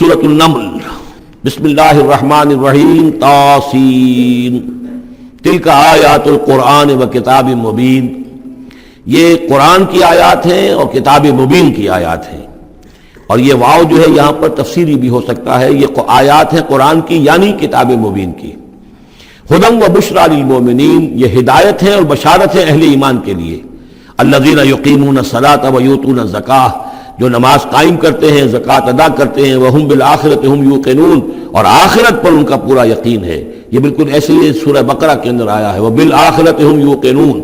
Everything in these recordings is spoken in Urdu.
سورۃ النمل، بسم اللہ الرحمن الرحیم، طاسین، تلک آیات القرآن و کتاب مبین، یہ قرآن کی آیات ہیں اور کتاب مبین کی آیات ہیں۔ اور یہ واو جو ہے یہاں پر تفسیری بھی ہو سکتا ہے، یہ آیات ہیں قرآن کی یعنی کتاب مبین کی۔ ہدی و بشریٰ للمؤمنین، یہ ہدایت ہے اور بشارت ہے اہل ایمان کے لیے۔ الذین یقیمون الصلاۃ و یؤتون الزکاۃ، جو نماز قائم کرتے ہیں، زکوٰۃ ادا کرتے ہیں، وہم بالآخرۃ ہم یوقنون، اور آخرت پر ان کا پورا یقین ہے۔ یہ بالکل ایسے ہی سورہ بقرہ کے اندر آیا ہے، وبالآخرۃ ہم یوقنون،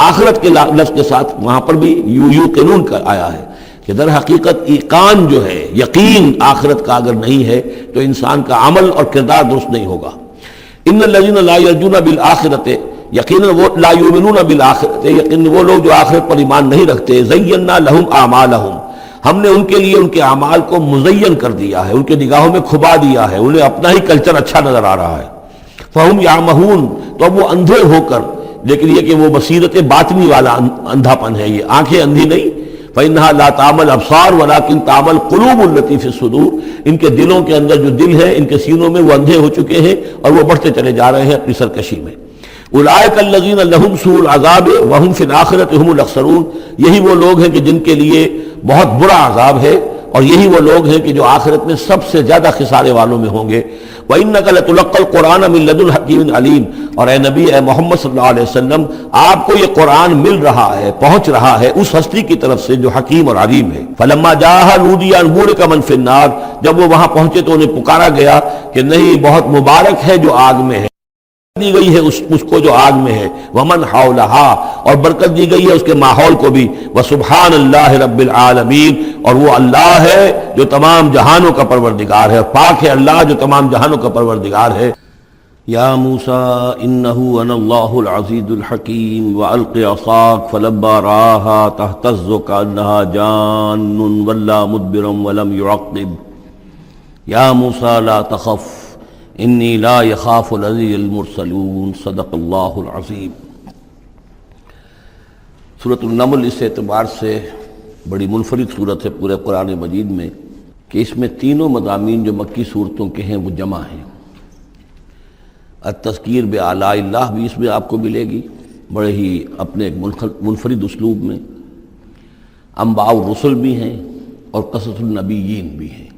آخرت کے لفظ کے ساتھ وہاں پر بھی یوقنون کا آیا ہے کہ در حقیقت ایقان جو ہے، یقین آخرت کا اگر نہیں ہے تو انسان کا عمل اور کردار درست نہیں ہوگا۔ ان الذین لا یرجون بالآخرۃ، یقیناً وہ لا یؤمنون بالآخرۃ، یقیناً وہ لوگ جو آخرت پر ایمان نہیں رکھتے، زینا لہم اعمالہم، ہم نے ان کے لیے ان کے اعمال کو مزین کر دیا ہے، ان کے نگاہوں میں کھبا دیا ہے، انہیں اپنا ہی کلچر اچھا نظر آ رہا ہے۔ فہم یعمہون، تو اب وہ اندھے ہو کر، لیکن یہ کہ وہ بصیرت باطنی والا اندھا پن ہے، یہ آنکھیں اندھی نہیں۔ فإنها لا تعمى الأبصار ولكن تعمى القلوب التي في الصدور، ان کے دلوں کے اندر جو دل ہے، ان کے سینوں میں وہ اندھے ہو چکے ہیں اور وہ بڑھتے چلے جا رہے ہیں اپنی سرکشی میں۔ اولئک الذین لهم سوء العذاب وهم في الآخرۃ هم الاخسرون، یہی وہ لوگ ہیں کہ جن کے لیے بہت برا عذاب ہے، اور یہی وہ لوگ ہیں کہ جو آخرت میں سب سے زیادہ خسارے والوں میں ہوں گے۔ وَإِنَّكَ لَتُلَقَّى الْقُرْآنَ مِن لَدُنْ حَكِيمٍ عَلِيمٍ، اور اے نبی، اے محمد صلی اللہ علیہ وسلم، آپ کو یہ قرآن مل رہا ہے، پہنچ رہا ہے اس ہستی کی طرف سے جو حکیم اور علیم ہے۔ فَلَمَّا جَاءَهَا نُودِيَ أَن بُورِكَ مَن فِي النَّارِ، جب وہ وہاں پہنچے تو انہیں پکارا گیا کہ نہیں، بہت مبارک ہے جو آگ میں ہے، دی گئی ہے اس کو جو آگ میں ہے، ومن حولہا، اور برکت دی گئی ہے اس کے ماحول کو بھی، وسبحان اللہ رب العالمین، اور وہ اللہ ہے جو تمام جہانوں کا پروردگار ہے، اور پاک ہے اللہ جو تمام جہانوں کا پروردگار ہے۔ یا موسیٰ انہ انا اللہ العزیز الحکیم والق عصاک فلما رآہا تہتز کأنہا جان ولا مدبرا ولم يعقب یا موسیٰ لا تخف انی لا یخاف لدی المرسلون، صدق اللہ العظیم۔ سورۃ النمل اس اعتبار سے بڑی منفرد صورت ہے پورے قرآن مجید میں کہ اس میں تینوں مضامین جو مکی صورتوں کے ہیں وہ جمع ہیں۔ التذکیر بآلاء اللہ بھی اس میں آپ کو ملے گی، بڑے ہی اپنے ایک منفرد اسلوب میں۔ انباء الرسل بھی ہیں اور قصص النبیین بھی ہیں۔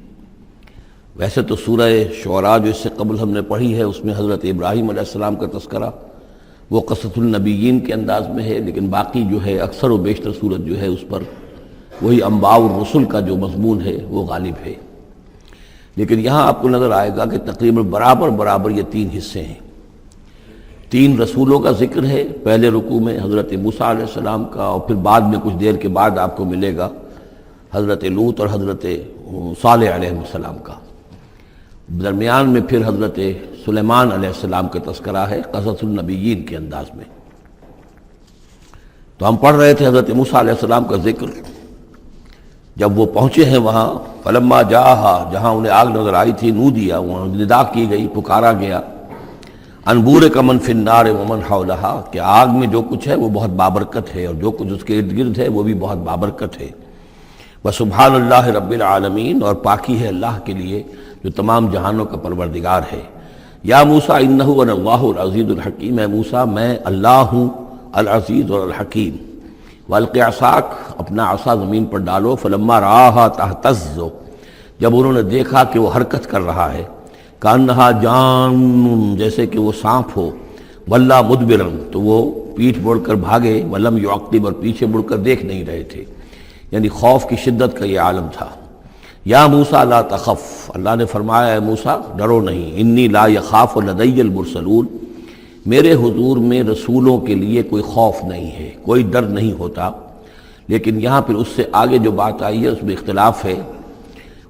ویسے تو سورہ شعراء جو اس سے قبل ہم نے پڑھی ہے اس میں حضرت ابراہیم علیہ السلام کا تذکرہ وہ قصص النبیین کے انداز میں ہے، لیکن باقی جو ہے اکثر و بیشتر صورت جو ہے اس پر وہی انباء الرسل کا جو مضمون ہے وہ غالب ہے۔ لیکن یہاں آپ کو نظر آئے گا کہ تقریباً برابر یہ تین حصے ہیں۔ تین رسولوں کا ذکر ہے، پہلے رکوع میں حضرت موسیٰ علیہ السلام کا، اور پھر بعد میں کچھ دیر کے بعد آپ کو ملے گا حضرت لوط اور حضرت صالح علیہ السلام کا۔ درمیان میں پھر حضرت سلیمان علیہ السلام کا تذکرہ ہے قصص النبیین کے انداز میں۔ تو ہم پڑھ رہے تھے حضرت موسیٰ علیہ السلام کا ذکر، جب وہ پہنچے ہیں وہاں، فلما جاءہا، جہاں انہیں آگ نظر آئی تھی، نودیا، وہاں ندا کی گئی، پکارا گیا، ان بورک من فی النار ومن حولہا، کہ آگ میں جو کچھ ہے وہ بہت بابرکت ہے اور جو کچھ اس کے ارد گرد ہے وہ بھی بہت بابرکت ہے۔ وسبحان اللہ رب العالمین، اور پاکی ہے اللہ کے لیے جو تمام جہانوں کا پروردگار ہے۔ یا موسیٰ انہ انا اللہ العزیز الحکیم، اے موسیٰ میں اللہ ہوں العزیز اور الحکیم۔ والق عصاک، اپنا عصا زمین پر ڈالو، فلما رآہا تہتز، جب انہوں نے دیکھا کہ وہ حرکت کر رہا ہے، کأنہا جان، جیسے کہ وہ سانپ ہو، ولا مدبرا، تو وہ پیٹھ موڑ کر بھاگے، ولم یعقب، اور پیچھے مڑ کر دیکھ نہیں رہے تھے، یعنی خوف کی شدت کا یہ عالم تھا۔ یا موسیٰ لا تخف، اللہ نے فرمایا اے موسیٰ ڈرو نہیں، انی لا یخاف لدی المرسلون، میرے حضور میں رسولوں کے لیے کوئی خوف نہیں ہے، کوئی ڈر نہیں ہوتا۔ لیکن یہاں پھر اس سے آگے جو بات آئی ہے اس میں اختلاف ہے،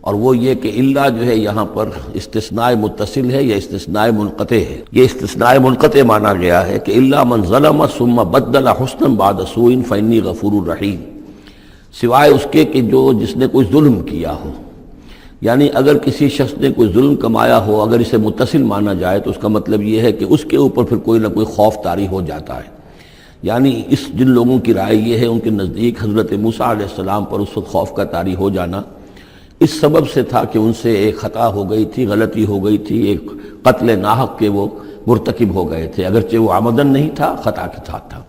اور وہ یہ کہ اللہ جو ہے یہاں پر استثناء متصل ہے یا استثناء منقطع ہے۔ یہ استثناء منقطع مانا گیا ہے کہ الا من ظلم ثم بدل حسنا بعد سوء فانی غفور رحیم، سوائے اس کے کہ جس نے کوئی ظلم کیا ہو، یعنی اگر کسی شخص نے کوئی ظلم کمایا ہو، اگر اسے متصل مانا جائے تو اس کا مطلب یہ ہے کہ اس کے اوپر پھر کوئی نہ کوئی خوف طاری ہو جاتا ہے۔ یعنی جن لوگوں کی رائے یہ ہے، ان کے نزدیک حضرت موسیٰ علیہ السلام پر اس وقت خوف کا طاری ہو جانا اس سبب سے تھا کہ ان سے ایک خطا ہو گئی تھی، غلطی ہو گئی تھی، ایک قتل ناحق کے وہ مرتکب ہو گئے تھے، اگرچہ وہ عمدن نہیں تھا، خطا کے ساتھ تھا۔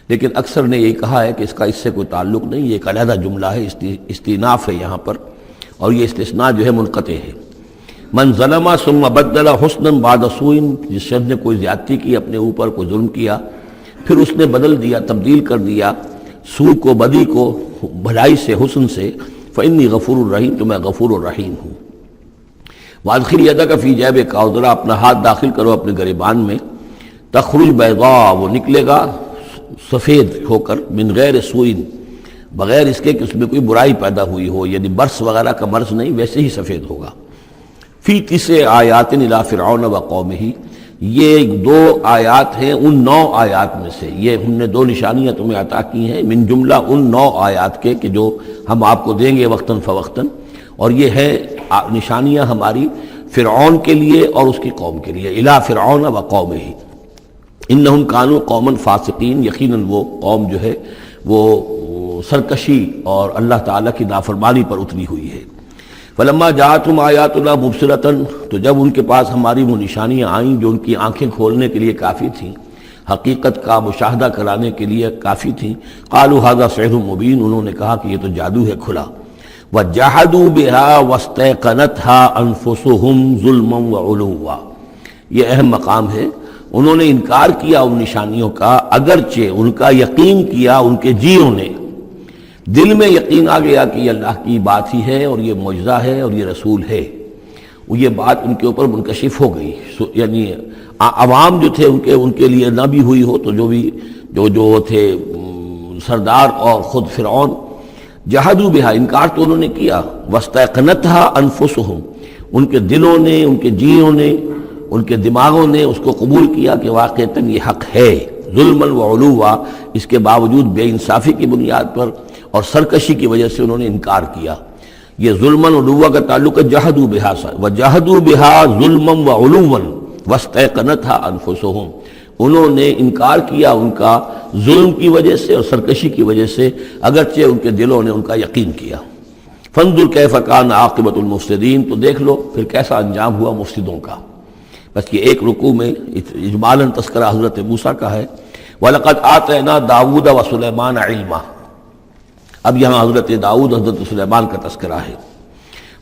لیکن اکثر نے یہی کہا ہے کہ اس کا اس سے کوئی تعلق نہیں، یہ ایک علیحدہ جملہ ہے، استئناف ہے یہاں پر، اور یہ استثناء جو ہے منقطع ہے۔ من ظلم ثم بدل حسنا بعد سوء، جس شخص نے کوئی زیادتی کی، اپنے اوپر کوئی ظلم کیا، پھر اس نے بدل دیا، تبدیل کر دیا سوء کو، بدی کو، بھلائی سے، حسن سے، فإنی غفور الرحیم، تو میں غفور الرحیم ہوں۔ وادخل یدک فی جیبک، اور ذرا اپنا ہاتھ داخل کرو اپنے گریبان میں، تخرج بیضاء، وہ نکلے گا سفید ہو کر، من غیر سوء، بغیر اس کے کہ اس میں کوئی برائی پیدا ہوئی ہو، یعنی برس وغیرہ کا مرض نہیں، ویسے ہی سفید ہوگا۔ فی 9 آیات الی فرعون وقومہ، یہ 2 آیات ہیں ان 9 آیات میں سے، یہ ہم نے 2 نشانیاں تمہیں عطا کی ہیں من جملہ ان 9 آیات کے کہ جو ہم آپ کو دیں گے وقتاً فوقتاً، اور یہ ہے نشانیاں ہماری فرعون کے لیے اور اس کی قوم کے لیے، الی فرعون وقومہ، انہم کانوا قوما فاسقین، یقیناً وہ قوم جو ہے وہ سرکشی اور اللہ تعالیٰ کی نافرمانی پر اتری ہوئی ہے۔ فلما جاءتهم آیاتنا مبصرۃ، تو جب ان کے پاس ہماری وہ نشانیاں آئیں جو ان کی آنکھیں کھولنے کے لیے کافی تھیں، حقیقت کا مشاہدہ کرانے کے لیے کافی تھیں، قالوا ھذا سحر مبین، انہوں نے کہا کہ یہ تو جادو ہے کھلا۔ وجحدوا بها واستيقنتها انفسهم ظلما وعلوا، یہ اہم مقام ہے، انہوں نے انکار کیا ان نشانیوں کا، اگرچہ ان کا یقین کیا ان کے جیوں نے، دل میں یقین آ گیا کہ یہ اللہ کی بات ہی ہے اور یہ معجزہ ہے اور یہ رسول ہے، وہ یہ بات ان کے اوپر منکشف ہو گئی، یعنی عوام جو تھے ان کے لیے نہ بھی ہوئی ہو تو جو تھے سردار اور خود فرعون، جحدوا بہا، انکار تو انہوں نے کیا، واستيقنتها انفسهم، ان کے دلوں نے، ان کے جیوں نے، ان کے دماغوں نے اس کو قبول کیا کہ واقعتاً یہ حق ہے، ظلما وعلوا، اس کے باوجود بے انصافی کی بنیاد پر اور سرکشی کی وجہ سے انہوں نے انکار کیا۔ یہ ظلما وعلوا کا تعلق ہے جحدوا بہا سے، وجحدوا بہا ظلما وعلوا واستيقنتها انفسهم، انہوں نے انکار کیا ان کا ظلم کی وجہ سے اور سرکشی کی وجہ سے، اگرچہ ان کے دلوں نے ان کا یقین کیا۔ فانظر کیف کان عاقبۃ المفسدین، تو دیکھ لو پھر کیسا انجام ہوا مفسدوں کا۔ بس یہ ایک رکوع میں اجمالاً تذکرہ حضرت موسیٰ کا ہے، وَلَقَدْ آتَيْنَا دَاوُودَ وَسُلَيْمَانَ عِلْمًا، اب یہاں حضرت داؤد، حضرت سلیمان کا تذکرہ ہے۔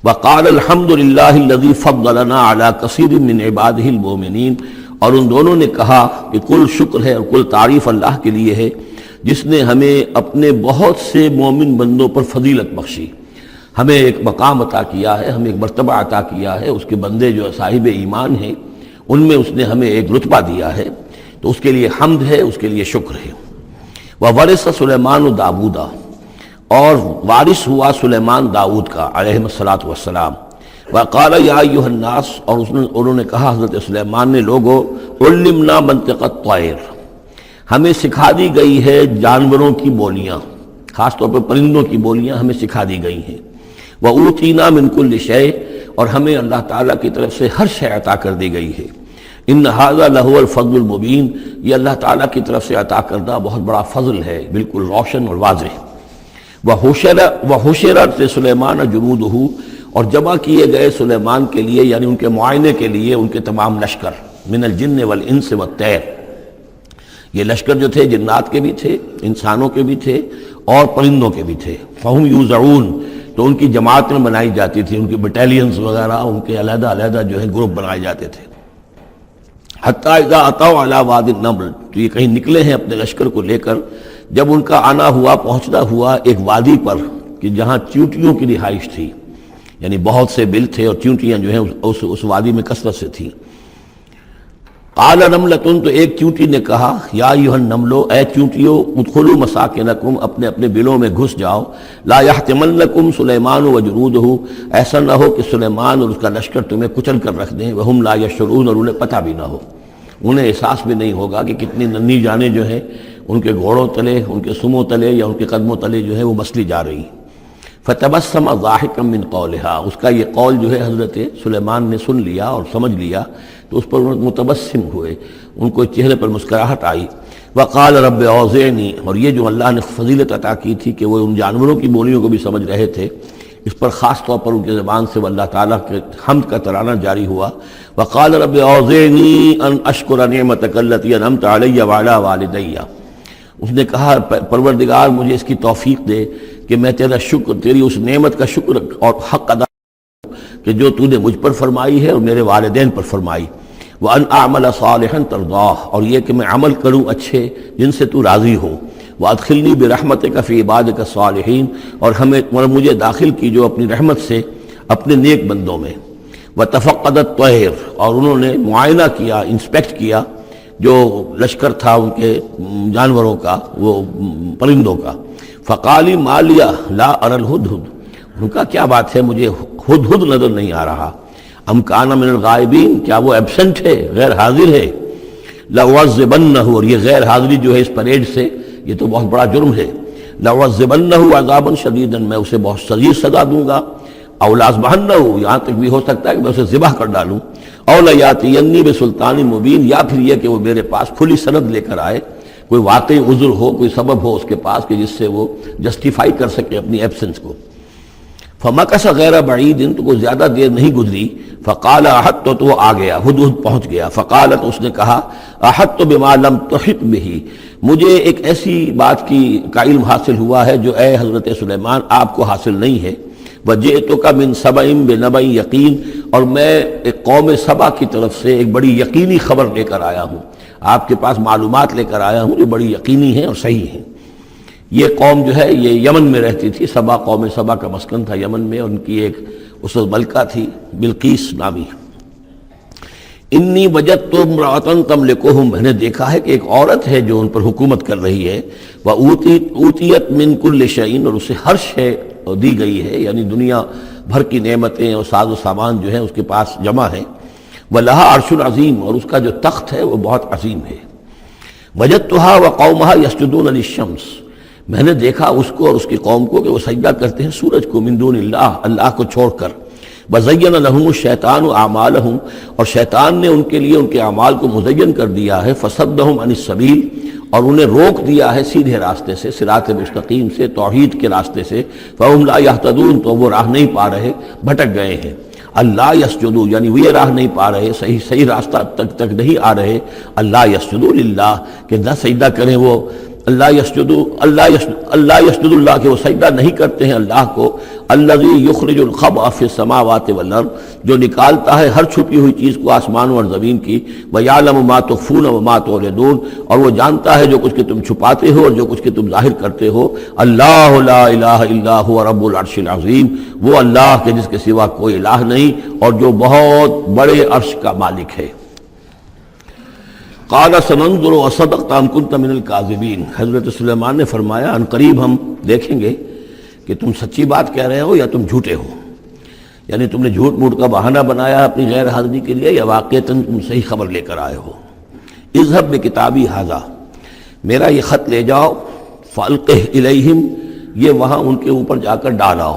وَقَالَ الْحَمْدُ لِلَّهِ الَّذِي فَضَّلَنَا عَلَى كَثِيرٍ مِّنْ عِبَادِهِ الْمُؤْمِنِينَ، اور ان دونوں نے کہا کہ کل شکر ہے اور کل تعریف اللہ کے لیے ہے جس نے ہمیں اپنے بہت سے مومن بندوں پر فضیلت بخشی، ہمیں ایک مقام عطا کیا ہے، ہمیں ایک مرتبہ عطا کیا ہے، اس کے بندے جو صاحب ایمان ہیں ان میں اس نے ہمیں ایک رتبہ دیا ہے، تو اس کے لیے حمد ہے، اس کے لیے شکر ہے۔ وَوَرِثَ سُلَيْمَانُ دَاوُودَ، اور وارث ہوا سلیمان داؤد کا علیہ الصلاۃ والسلام۔ وقال یا ایھا الناس، اور انہوں نے کہا حضرت سلیمان نے، لوگو علمنا منطق الطیر، ہمیں سکھا دی گئی ہے جانوروں کی بولیاں، خاص طور پر پرندوں کی بولیاں ہمیں سکھا دی گئی ہیں۔ وَأُوتِینَا مِن كُلِّ شَیْءٍ، اور ہمیں اللہ تعالیٰ کی طرف سے ہر شے عطا کر دی گئی ہے۔ ان ھذا لہو الفضل المبین، یہ اللہ تعالیٰ کی طرف سے عطا کردہ بہت بڑا فضل ہے، بالکل روشن اور واضح۔ وَحُشِرَتْ لِسُلَيْمَانَ جُنُودُهُ، اور جمع کیے گئے سلیمان کے لیے، یعنی ان کے معائنے کے لیے، ان کے تمام لشکر، من الجن والانس والطیر، یہ لشکر جو تھے جنات کے بھی تھے، انسانوں کے بھی تھے اور پرندوں کے بھی تھے۔ فَهُمْ يُوزَعُونَ، تو ان کی جماعتیں بنائی جاتی تھی، ان کی بٹالینز وغیرہ، ان کے علیحدہ علیحدہ جو ہے گروپ بنائے جاتے تھے۔ حتیٰ اذا اتوا علی وادی النمل، تو یہ کہیں نکلے ہیں اپنے لشکر کو لے کر، جب ان کا آنا ہوا، پہنچنا ہوا ایک وادی پر کہ جہاں چیونٹیوں کی رہائش تھی، یعنی بہت سے بل تھے اور چیونٹیاں جو ہیں اس وادی میں کثرت سے تھیں۔ قال نملۃ، تو ایک چیونٹی نے کہا، یا ایھا النمل، اے چیونٹیوں، ادخلوا مساکنکم، اپنے اپنے بلوں میں گھس جاؤ، لا یحطمنکم سلیمان وجنودہ، ایسا نہ ہو کہ سلیمان اور اس کا لشکر تمہیں کچل کر رکھ دیں، وہم لا یشعرون، اور انہیں پتہ بھی نہ ہو، انہیں احساس بھی نہیں ہوگا کہ کتنی ننھی جانیں جو ہیں ان کے گھوڑوں تلے، ان کے سموں تلے یا ان کے قدموں تلے جو ہے وہ مسلی جا رہی۔ فتبسم ضاحکا من قولها، اس کا یہ قول جو ہے حضرت سلیمان نے سن لیا اور سمجھ لیا تو اس پر متبسم ہوئے، ان کو چہرے پر مسکراہٹ آئی۔ وقال رب اوزعنی، اور یہ جو اللہ نے فضیلت عطا کی تھی کہ وہ ان جانوروں کی بولیوں کو بھی سمجھ رہے تھے، اس پر خاص طور پر ان کی زبان سے اللہ تعالیٰ کے حمد کا ترانہ جاری ہوا. وقال رب اوزعنی ان اشکر نعمتک التی انعمت علی وعلی والدی. اس نے کہا پروردگار مجھے اس کی توفیق دے کہ میں تیرا شکر، تیری اس نعمت کا شکر اور حق ادا کہ جو تو نے مجھ پر فرمائی ہے اور میرے والدین پر فرمائی. وَأَنْ أَعْمَلَ صَالِحًا تَرْضَاهُ، اور یہ کہ میں عمل کروں اچھے جن سے تو راضی ہو. وَأَدْخِلْنِي بِرَحْمَتِكَ فِي عِبَادِكَ الصَّالِحِينَ، اور ہمیں مجھے داخل کیجو اپنی رحمت سے اپنے نیک بندوں میں. وَتَفَقَّدَ الطَّيْرَ، اور انہوں نے معائنہ کیا، انسپیکٹ کیا جو لشکر تھا ان کے جانوروں کا، وہ پرندوں کا. فَقَالِ مَا لِيَ لَا أَرَى الْهُدْهُدْ، ان کا کیا بات ہے مجھے ہدہد نظر نہیں آ رہا. ام کان من الغائبین، کیا وہ ایبسنٹ ہے، غیر حاضر ہے. لَأُعَذِّبَنَّهُ، اور یہ غیر حاضری جو ہے اس پریڈ سے یہ تو بہت بڑا جرم ہے. لَأُعَذِّبَنَّهُ عَذَابًا شَدِيدًا، میں اسے بہت شدید سزا دوں گا. او لَأَذْبَحَنَّهُ، یہاں تک بھی ہو سکتا ہے کہ میں اسے ذبح کر ڈالوں. او لَيَأْتِيَنِّي بِسُلْطَانٍ مُبِينٍ، یا پھر یہ کہ وہ میرے پاس کھلی سند لے کر آئے، کوئی واقعی عذر ہو، کوئی سبب ہو اس کے پاس کہ جس سے وہ جسٹیفائی کر سکے اپنی ایبسنس کو. فمکث غیر بعید، تو کوئی زیادہ دیر نہیں گزری. فقال احطت، تو وہ آ گیا، ہدہد پہنچ گیا. فقالت، اس نے کہا احطت بما لم تحط به، مجھے ایک ایسی بات کا علم حاصل ہوا ہے جو اے حضرت سلیمان آپ کو حاصل نہیں ہے. وجئتک من سبأ بنبأ یقین، اور میں ایک قوم سبا کی طرف سے ایک بڑی یقینی خبر لے کر آیا ہوں، آپ کے پاس معلومات لے کر آیا ہوں جو بڑی یقینی ہیں اور صحیح ہیں. یہ قوم جو ہے یہ یمن میں رہتی تھی، سبا، قوم سبا کا مسکن تھا یمن میں. ان کی ایک اس وقت ملکہ تھی بلقیس نامی. انی وجدت امرأۃ تملکہم، میں نے دیکھا ہے کہ ایک عورت ہے جو ان پر حکومت کر رہی ہے. وَأُوتِیَتْ مِن كُلِّ شَيْءٍ، اور اسے ہر شے دی گئی ہے، یعنی دنیا بھر کی نعمتیں اور ساز و سامان جو ہیں اس کے پاس جمع ہیں. وَلَهَا عَرْشٌ عَظِيمٌ، اور اس کا جو تخت ہے وہ بہت عظیم ہے. وَجَدتُّهَا وَقَوْمَهَا يَسْجُدُونَ لِلشَّمْسِ، میں نے دیکھا اس کو اور اس کی قوم کو کہ وہ سجدہ کرتے ہیں سورج کو، من دون اللہ، اللہ کو چھوڑ کر. وَزَيَّنَ لَهُمُ الشَّيْطَانُ أَعْمَالَهُمْ، اور شیطان نے ان کے لیے ان کے اعمال کو مزین کر دیا ہے. فَصَدَّهُمْ عَنِ السَّبِيلِ، اور انہیں روک دیا ہے سیدھے راستے سے، صراط مستقیم سے، توحید کے راستے سے. فَهُمْ لَا يَهْتَدُونَ، تو وہ راہ نہیں پا رہے، بھٹک گئے ہیں. اللہ یسجدو، یعنی وہ یہ راہ نہیں پا رہے، صحیح راستہ تک نہیں آ رہے. اللہ یسجدو للہ، کہ نہ سجدہ کریں وہ اللہ یسجدو، اللہ یسجد اللہ، کہ وہ سجدہ نہیں کرتے ہیں اللہ کو. الذی یخرج الخبء فی السماوات والارض، جو نکالتا ہے ہر چھپی ہوئی چیز کو آسمانوں اور زمین کی. ویعلم ما تخفون وما تعلنون، اور وہ جانتا ہے جو کچھ کہ تم چھپاتے ہو اور جو کچھ کہ تم ظاہر کرتے ہو. اللہ لا الہ الا هو رب العرش العظیم، وہ اللہ کے جس کے سوا کوئی الہ نہیں اور جو بہت بڑے عرش کا مالک ہے. قال سننظر اصدقت ام كنت من الكاذبین، حضرت سلیمان نے فرمایا ان قریب ہم دیکھیں گے کہ تم سچی بات کہہ رہے ہو یا تم جھوٹے ہو، یعنی تم نے جھوٹ موٹ کا بہانہ بنایا اپنی غیر حاضری کے لیے یا واقعتاً تم صحیح خبر لے کر آئے ہو. اذهب بکتابی ھذا، میرا یہ خط لے جاؤ. فالقہ الیہم، یہ وہاں ان کے اوپر جا کر ڈالاؤ.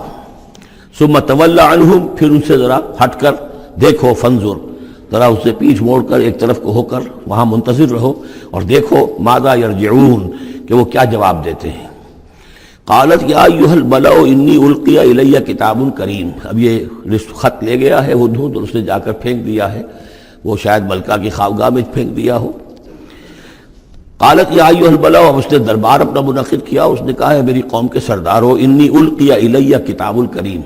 ثم تول عنہم، پھر ان سے ذرا ہٹ کر دیکھو. فانظر، ذرا اس سے پیچھ موڑ کر ایک طرف کو ہو کر وہاں منتظر رہو اور دیکھو. ماذا یرجعون، کہ وہ کیا جواب دیتے ہیں. قالت یا ایھا الملأ انی القی الی کتاب کریم، اب یہ خط لے گیا ہے ہدہد اور اس نے جا کر پھینک دیا ہے، وہ شاید ملکہ کی خوابگاہ میں پھینک دیا ہو. قالت یا ایھا الملأ، اب اس نے دربار اپنا منعقد کیا، اس نے کہا ہے میری قوم کے سردارو، انی القی الی کتاب کریم،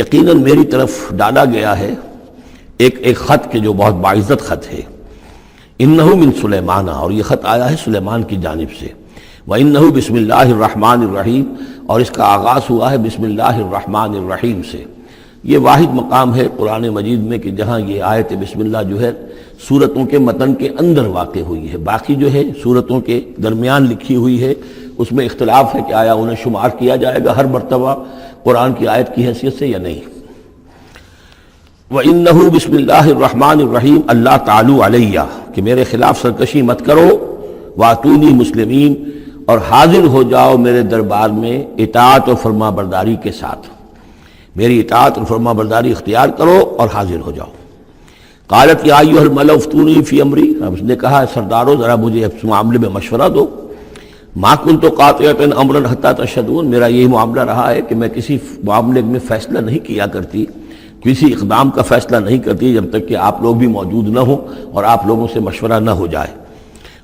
یقیناً میری طرف ڈالا گیا ہے ایک خط کے جو بہت باعزت خط ہے. انہو من سلیمان، اور یہ خط آیا ہے سلیمان کی جانب سے. وَإِنَّهُ بسم اللہ الرحمن الرحیم، اور اس کا آغاز ہوا ہے بسم اللہ الرحمن الرحیم سے. یہ واحد مقام ہے قرآن مجید میں کہ جہاں یہ آیت بسم اللہ جو ہے سورتوں کے متن کے اندر واقع ہوئی ہے. باقی جو ہے سورتوں کے درمیان لکھی ہوئی ہے، اس میں اختلاف ہے کہ آیا انہیں شمار کیا جائے گا ہر مرتبہ قرآن کی آیت کی حیثیت سے یا نہیں. وَإِنَّهُ بسم اللہ الرحمن الرحیم اللہ تعالیٰ علیہ، کہ میرے خلاف سرکشی مت کرو. وَأْتُونِي مسلمین، اور حاضر ہو جاؤ میرے دربار میں اطاعت اور فرما برداری کے ساتھ، میری اطاعت اور فرما برداری اختیار کرو اور حاضر ہو جاؤ. قالت یا ایھا الملأ افتونی فی امری، اب اس نے کہا سردارو ذرا مجھے اس معاملے میں مشورہ دو. ما کنت قاطعۃ امرا حتی تشہدون، میرا یہی معاملہ رہا ہے کہ میں کسی معاملے میں فیصلہ نہیں کیا کرتی، کسی اقدام کا فیصلہ نہیں کرتی جب تک کہ آپ لوگ بھی موجود نہ ہوں اور آپ لوگوں سے مشورہ نہ ہو جائے۔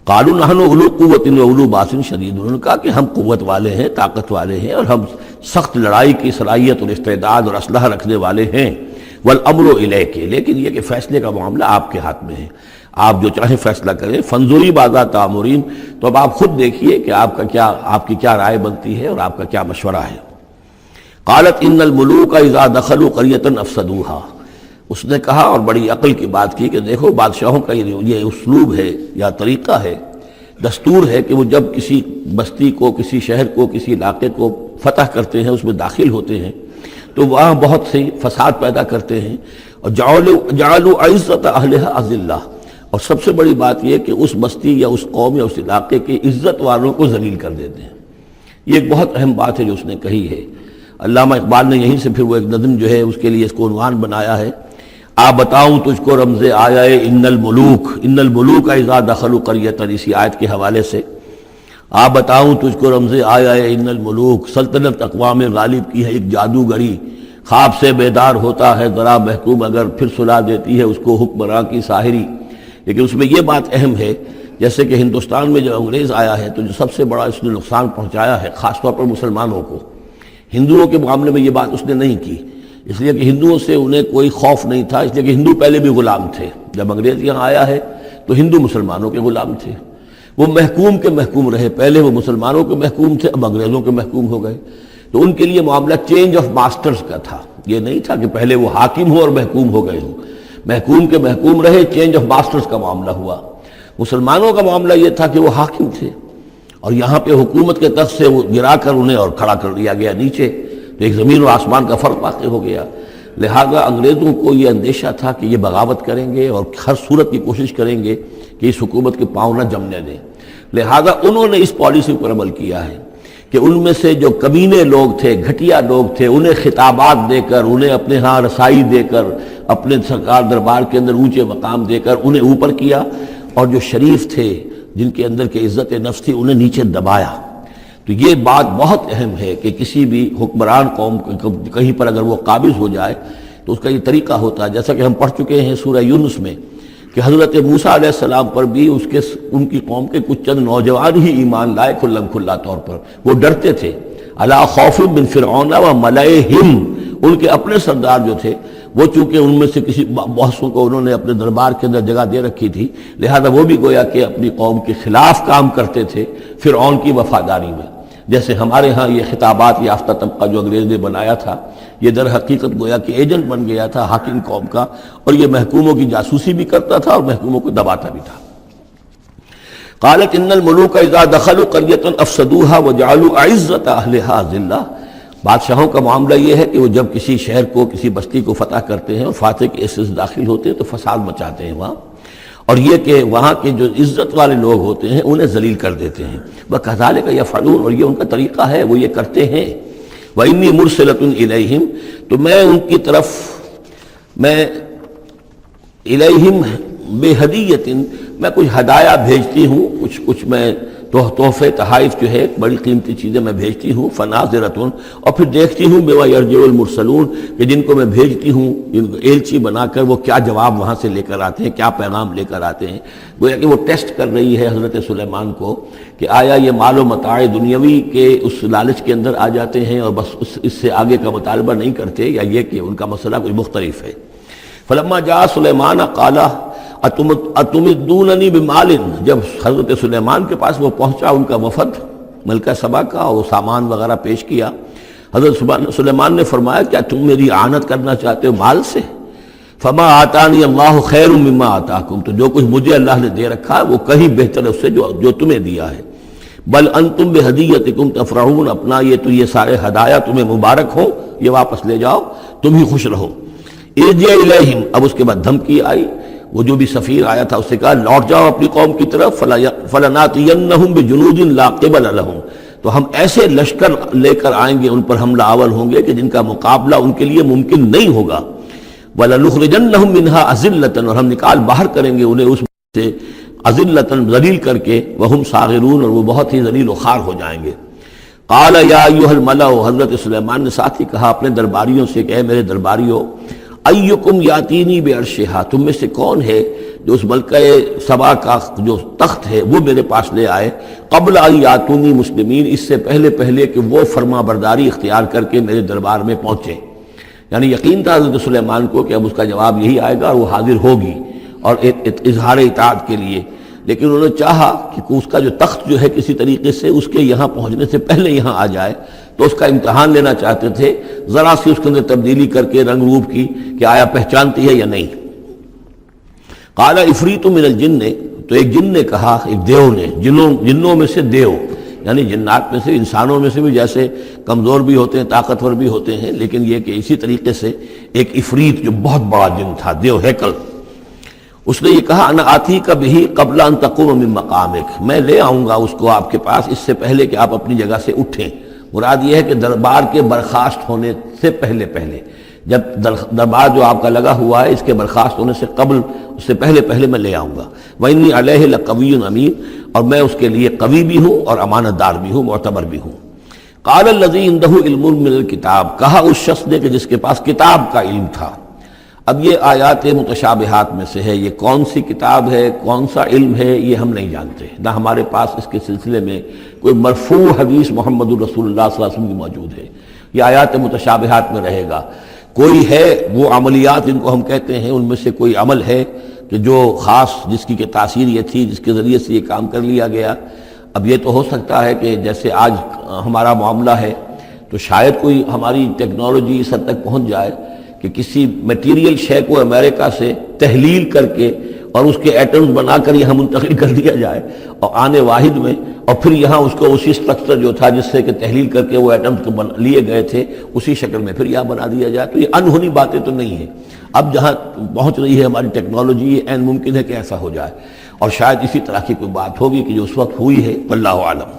قالوا نحن اولو قوت و اولو باس شدید، انہوں نے کہا کہ ہم قوت والے ہیں، طاقت والے ہیں، اور ہم سخت لڑائی کی صلاحیت اور استعداد اور اسلحہ رکھنے والے ہیں۔ والامر الیک، لیکن یہ کہ فیصلے کا معاملہ آپ کے ہاتھ میں ہے، آپ جو چاہیں فیصلہ کریں۔ فانظری ماذا تأمرین، تو اب آپ خود دیکھیے کہ آپ کی کیا رائے بنتی ہے اور آپ کا کیا مشورہ ہے۔ قالت ان الملوک اذا دخلوا قریۃ افسدوها، اس نے کہا اور بڑی عقل کی بات کی کہ دیکھو بادشاہوں کا یہ اسلوب ہے یا طریقہ ہے، دستور ہے کہ وہ جب کسی بستی کو، کسی شہر کو، کسی علاقے کو فتح کرتے ہیں، اس میں داخل ہوتے ہیں تو وہاں بہت سے فساد پیدا کرتے ہیں، اور جعلوا عزت اہلھا اذلہ، اور سب سے بڑی بات یہ کہ اس بستی یا اس قوم یا اس علاقے کے عزت والوں کو ذلیل کر دیتے ہیں۔ یہ ایک بہت اہم بات ہے جو اس نے کہی ہے۔ علامہ اقبال نے یہیں سے پھر وہ ایک نظم جو ہے اس کے لیے اس کو عنوان بنایا ہے، آ بتاؤں تجھ کو رمز آیا ان الملوک اذا دخلوا قریۃ، اسی آیت کے حوالے سے آ بتاؤں تجھ کو رمز آیا ان الملوک، سلطنت اقوام غالب کی ہے ایک جادوگری، خواب سے بیدار ہوتا ہے ذرا محکوم اگر پھر سلا دیتی ہے اس کو حکمراں کی ساحری۔ لیکن اس میں یہ بات اہم ہے، جیسے کہ ہندوستان میں جب انگریز آیا ہے تو جو سب سے بڑا اس نے نقصان پہنچایا ہے خاص طور پر مسلمانوں کو، ہندوؤں کے معاملے میں یہ بات اس نے نہیں کی، اس لیے کہ ہندوؤں سے انہیں کوئی خوف نہیں تھا، اس لیے کہ ہندو پہلے بھی غلام تھے۔ جب انگریز یہاں آیا ہے تو ہندو مسلمانوں کے غلام تھے، وہ محکوم کے محکوم رہے، پہلے وہ مسلمانوں کے محکوم تھے، اب انگریزوں کے محکوم ہو گئے۔ تو ان کے لیے معاملہ چینج آف ماسٹرز کا تھا، یہ نہیں تھا کہ پہلے وہ حاکم ہو اور محکوم ہو گئے ہوں، محکوم کے محکوم رہے، چینج آف ماسٹرز کا معاملہ ہوا۔ مسلمانوں کا معاملہ یہ تھا کہ وہ حاکم تھے اور یہاں پہ حکومت کے تخت سے وہ گرا کر انہیں اور کھڑا کر دیا گیا نیچے، تو ایک زمین و آسمان کا فرق واقع ہو گیا۔ لہذا انگریزوں کو یہ اندیشہ تھا کہ یہ بغاوت کریں گے اور ہر صورت کی کوشش کریں گے کہ اس حکومت کے پاؤں نہ جمنے دیں، لہذا انہوں نے اس پالیسی پر عمل کیا ہے کہ ان میں سے جو کمینے لوگ تھے، گھٹیا لوگ تھے، انہیں خطابات دے کر، انہیں اپنے ہاں رسائی دے کر، اپنے سرکار دربار کے اندر اونچے مقام دے کر انہیں اوپر کیا، اور جو شریف تھے جن کے اندر کے عزت نفس تھی انہیں نیچے دبایا۔ تو یہ بات بہت اہم ہے کہ کسی بھی حکمران قوم کہیں پر اگر وہ قابض ہو جائے تو اس کا یہ طریقہ ہوتا ہے، جیسا کہ ہم پڑھ چکے ہیں سورہ یونس میں کہ حضرت موسیٰ علیہ السلام پر بھی ان کی قوم کے کچھ چند نوجوان ہی ایمان لائے کھلا طور پر، وہ ڈرتے تھے۔ الا خوف من فرعون و ملئہم، ان کے اپنے سردار جو تھے وہ چونکہ ان میں سے کسی بہسوں کو انہوں نے اپنے دربار کے اندر جگہ دے رکھی تھی، لہذا وہ بھی گویا کہ اپنی قوم کے خلاف کام کرتے تھے فرعون کی وفاداری میں۔ جیسے ہمارے ہاں یہ خطابات یافتہ طبقہ جو انگریز نے بنایا تھا، یہ در حقیقت گویا کہ ایجنٹ بن گیا تھا حاکم قوم کا، اور یہ محکوموں کی جاسوسی بھی کرتا تھا اور محکوموں کو دباتا بھی تھا۔ قالت ان الملوک اذا دخلوا قریۃ افسدوها وجعلوا عزت اہلھا ذلہ، بادشاہوں کا معاملہ یہ ہے کہ وہ جب کسی شہر کو، کسی بستی کو فتح کرتے ہیں اور فاتح کے حصے سے داخل ہوتے ہیں تو فساد مچاتے ہیں وہاں، اور یہ کہ وہاں کے جو عزت والے لوگ ہوتے ہیں انہیں ذلیل کر دیتے ہیں۔ وَكَذَلِكَ يَفْعَلُونَ، اور یہ ان کا طریقہ ہے، وہ یہ کرتے ہیں۔ وَإِنِّي مُرْسِلَةٌ إِلَيْهِمْ، تو میں ان کی طرف، میں إِلَيْهِمْ بِهَدِيَّةٍ، میں کچھ ہدایہ بھیجتی ہوں، کچھ میں تحفے تحائف جو ہے بڑی قیمتی چیزیں میں بھیجتی ہوں۔ فناظرۃ، اور پھر دیکھتی ہوں بما یرجع المرسلون، کہ جن کو میں بھیجتی ہوں جن کو ایلچی بنا کر وہ کیا جواب وہاں سے لے کر آتے ہیں، کیا پیغام لے کر آتے ہیں۔ گویا کہ وہ ٹیسٹ کر رہی ہے حضرت سلیمان کو کہ آیا یہ مال و متاع دنیاوی کے اس لالچ کے اندر آ جاتے ہیں اور بس اس سے آگے کا مطالبہ نہیں کرتے، یا یہ کہ ان کا مسئلہ کوئی مختلف ہے۔ فلما جاء سلیمان قال اتمدوننی بمال، جب حضرت سلیمان کے پاس وہ پہنچا ان کا وفد ملکہ سبا کا، اور وہ سامان وغیرہ پیش کیا، حضرت سلیمان نے فرمایا کیا تم میری اعانت کرنا چاہتے ہو مال سے؟ فما آتانی اللہ خیر مما آتاکم، تو جو کچھ مجھے اللہ نے دے رکھا ہے وہ کہیں بہتر ہے اس سے جو تمہیں دیا ہے۔ بل انتم بہدیتکم تفرحون، اپنا یہ سارے ہدایہ تمہیں مبارک ہوں، یہ واپس لے جاؤ، تم ہی خوش رہو۔ ارجع الیہم، اب اس کے بعد دھمکی آئی، وہ جو بھی سفیر آیا تھا اس سے کہا لوٹ جاؤ اپنی قوم کی طرف، فلناتینہم بجنود لا قبل لہم، تو ہم ایسے لشکر لے کر آئیں گے، ان پر حملہ آور ہوں گے کہ جن کا مقابلہ ان کے لیے ممکن نہیں ہوگا۔ وَلَنُخْرِجَنَّهُمْ مِنْهَا أَذِلَّةً، اور ہم نکال باہر کریں گے انہیں اس سے اذلتن ذلیل کر کے، وہم صاغرون اور وہ بہت ہی ذلیل و خوار ہو جائیں گے۔ قال یا ایھا الملأ، حضرت سلیمان نے ساتھ ہی کہا اپنے درباریوں سے کہ اے میرے درباریوں، ایکم یاتینی بعرشھا، تم میں سے کون ہے جو اس ملکہ سبا کا جو تخت ہے وہ میرے پاس لے آئے، قبل ان یاتونی مسلمین، اس سے پہلے کہ وہ فرما برداری اختیار کر کے میرے دربار میں پہنچے۔ یعنی یقین تھا حضرت سلیمان کو کہ اب اس کا جواب یہی آئے گا اور وہ حاضر ہوگی اور اظہار اطاعت کے لیے، لیکن انہوں نے چاہا کہ اس کا جو تخت جو ہے کسی طریقے سے اس کے یہاں پہنچنے سے پہلے یہاں آ جائے، تو اس کا امتحان لینا چاہتے تھے، ذرا سی اس کے اندر تبدیلی کر کے رنگ روپ کی کہ آیا پہچانتی ہے یا نہیں۔ قال عفریت من الجن، تو ایک جن نے کہا، ایک دیو نے، جنوں میں سے دیو، یعنی جنات میں سے، انسانوں میں سے بھی جیسے کمزور بھی ہوتے ہیں، طاقتور بھی ہوتے ہیں، لیکن یہ کہ اسی طریقے سے ایک عفریت جو بہت بڑا جن تھا، دیو ہیکل، اس نے یہ کہا انا آتی کا بھی قبل ان تقوم من مقامک، میں لے آؤں گا اس کو آپ کے پاس اس سے پہلے کہ آپ اپنی جگہ سے اٹھیں۔ مراد یہ ہے کہ دربار کے برخاست ہونے سے پہلے جب دربار جو آپ کا لگا ہوا ہے اس کے برخاست ہونے سے قبل، اس سے پہلے میں لے آؤں گا۔ وَإِنِّي عَلَيْهِ لَقَوِيٌّ أَمِينٌ، اور میں اس کے لیے قوی بھی ہوں اور امانت دار بھی ہوں، معتبر بھی ہوں۔ قَالَ الَّذِي عِندَهُ عِلْمٌ مِّنَ الْكِتَابِ، کہا اس شخص نے کہ جس کے پاس کتاب کا علم تھا۔ اب یہ آیات متشابہات میں سے ہے، یہ کون سی کتاب ہے، کون سا علم ہے، یہ ہم نہیں جانتے، نہ ہمارے پاس اس کے سلسلے میں کوئی مرفوع حدیث محمد الرسول اللہ صلی اللہ علیہ وسلم کی موجود ہے۔ یہ آیات متشابہات میں رہے گا۔ کوئی ہے وہ عملیات جن کو ہم کہتے ہیں، ان میں سے کوئی عمل ہے کہ جو خاص جس کی کہ تاثیر یہ تھی، جس کے ذریعے سے یہ کام کر لیا گیا۔ اب یہ تو ہو سکتا ہے کہ جیسے آج ہمارا معاملہ ہے تو شاید کوئی ہماری ٹیکنالوجی اس حد تک پہنچ جائے کہ کسی میٹیریل شے کو امریکہ سے تحلیل کر کے اور اس کے ایٹمز بنا کر یہاں منتقل کر دیا جائے اور آنے واحد میں، اور پھر یہاں اس کو اسی اسٹرکچر جو تھا جس سے کہ تحلیل کر کے وہ ایٹمز لیے گئے تھے اسی شکل میں پھر یہاں بنا دیا جائے، تو یہ انہونی باتیں تو نہیں ہیں۔ اب جہاں پہنچ رہی ہے ہماری ٹیکنالوجی، یہ عین ممکن ہے کہ ایسا ہو جائے، اور شاید اسی طرح کی کوئی بات ہوگی کہ جو اس وقت ہوئی ہے، واللہ اعلم۔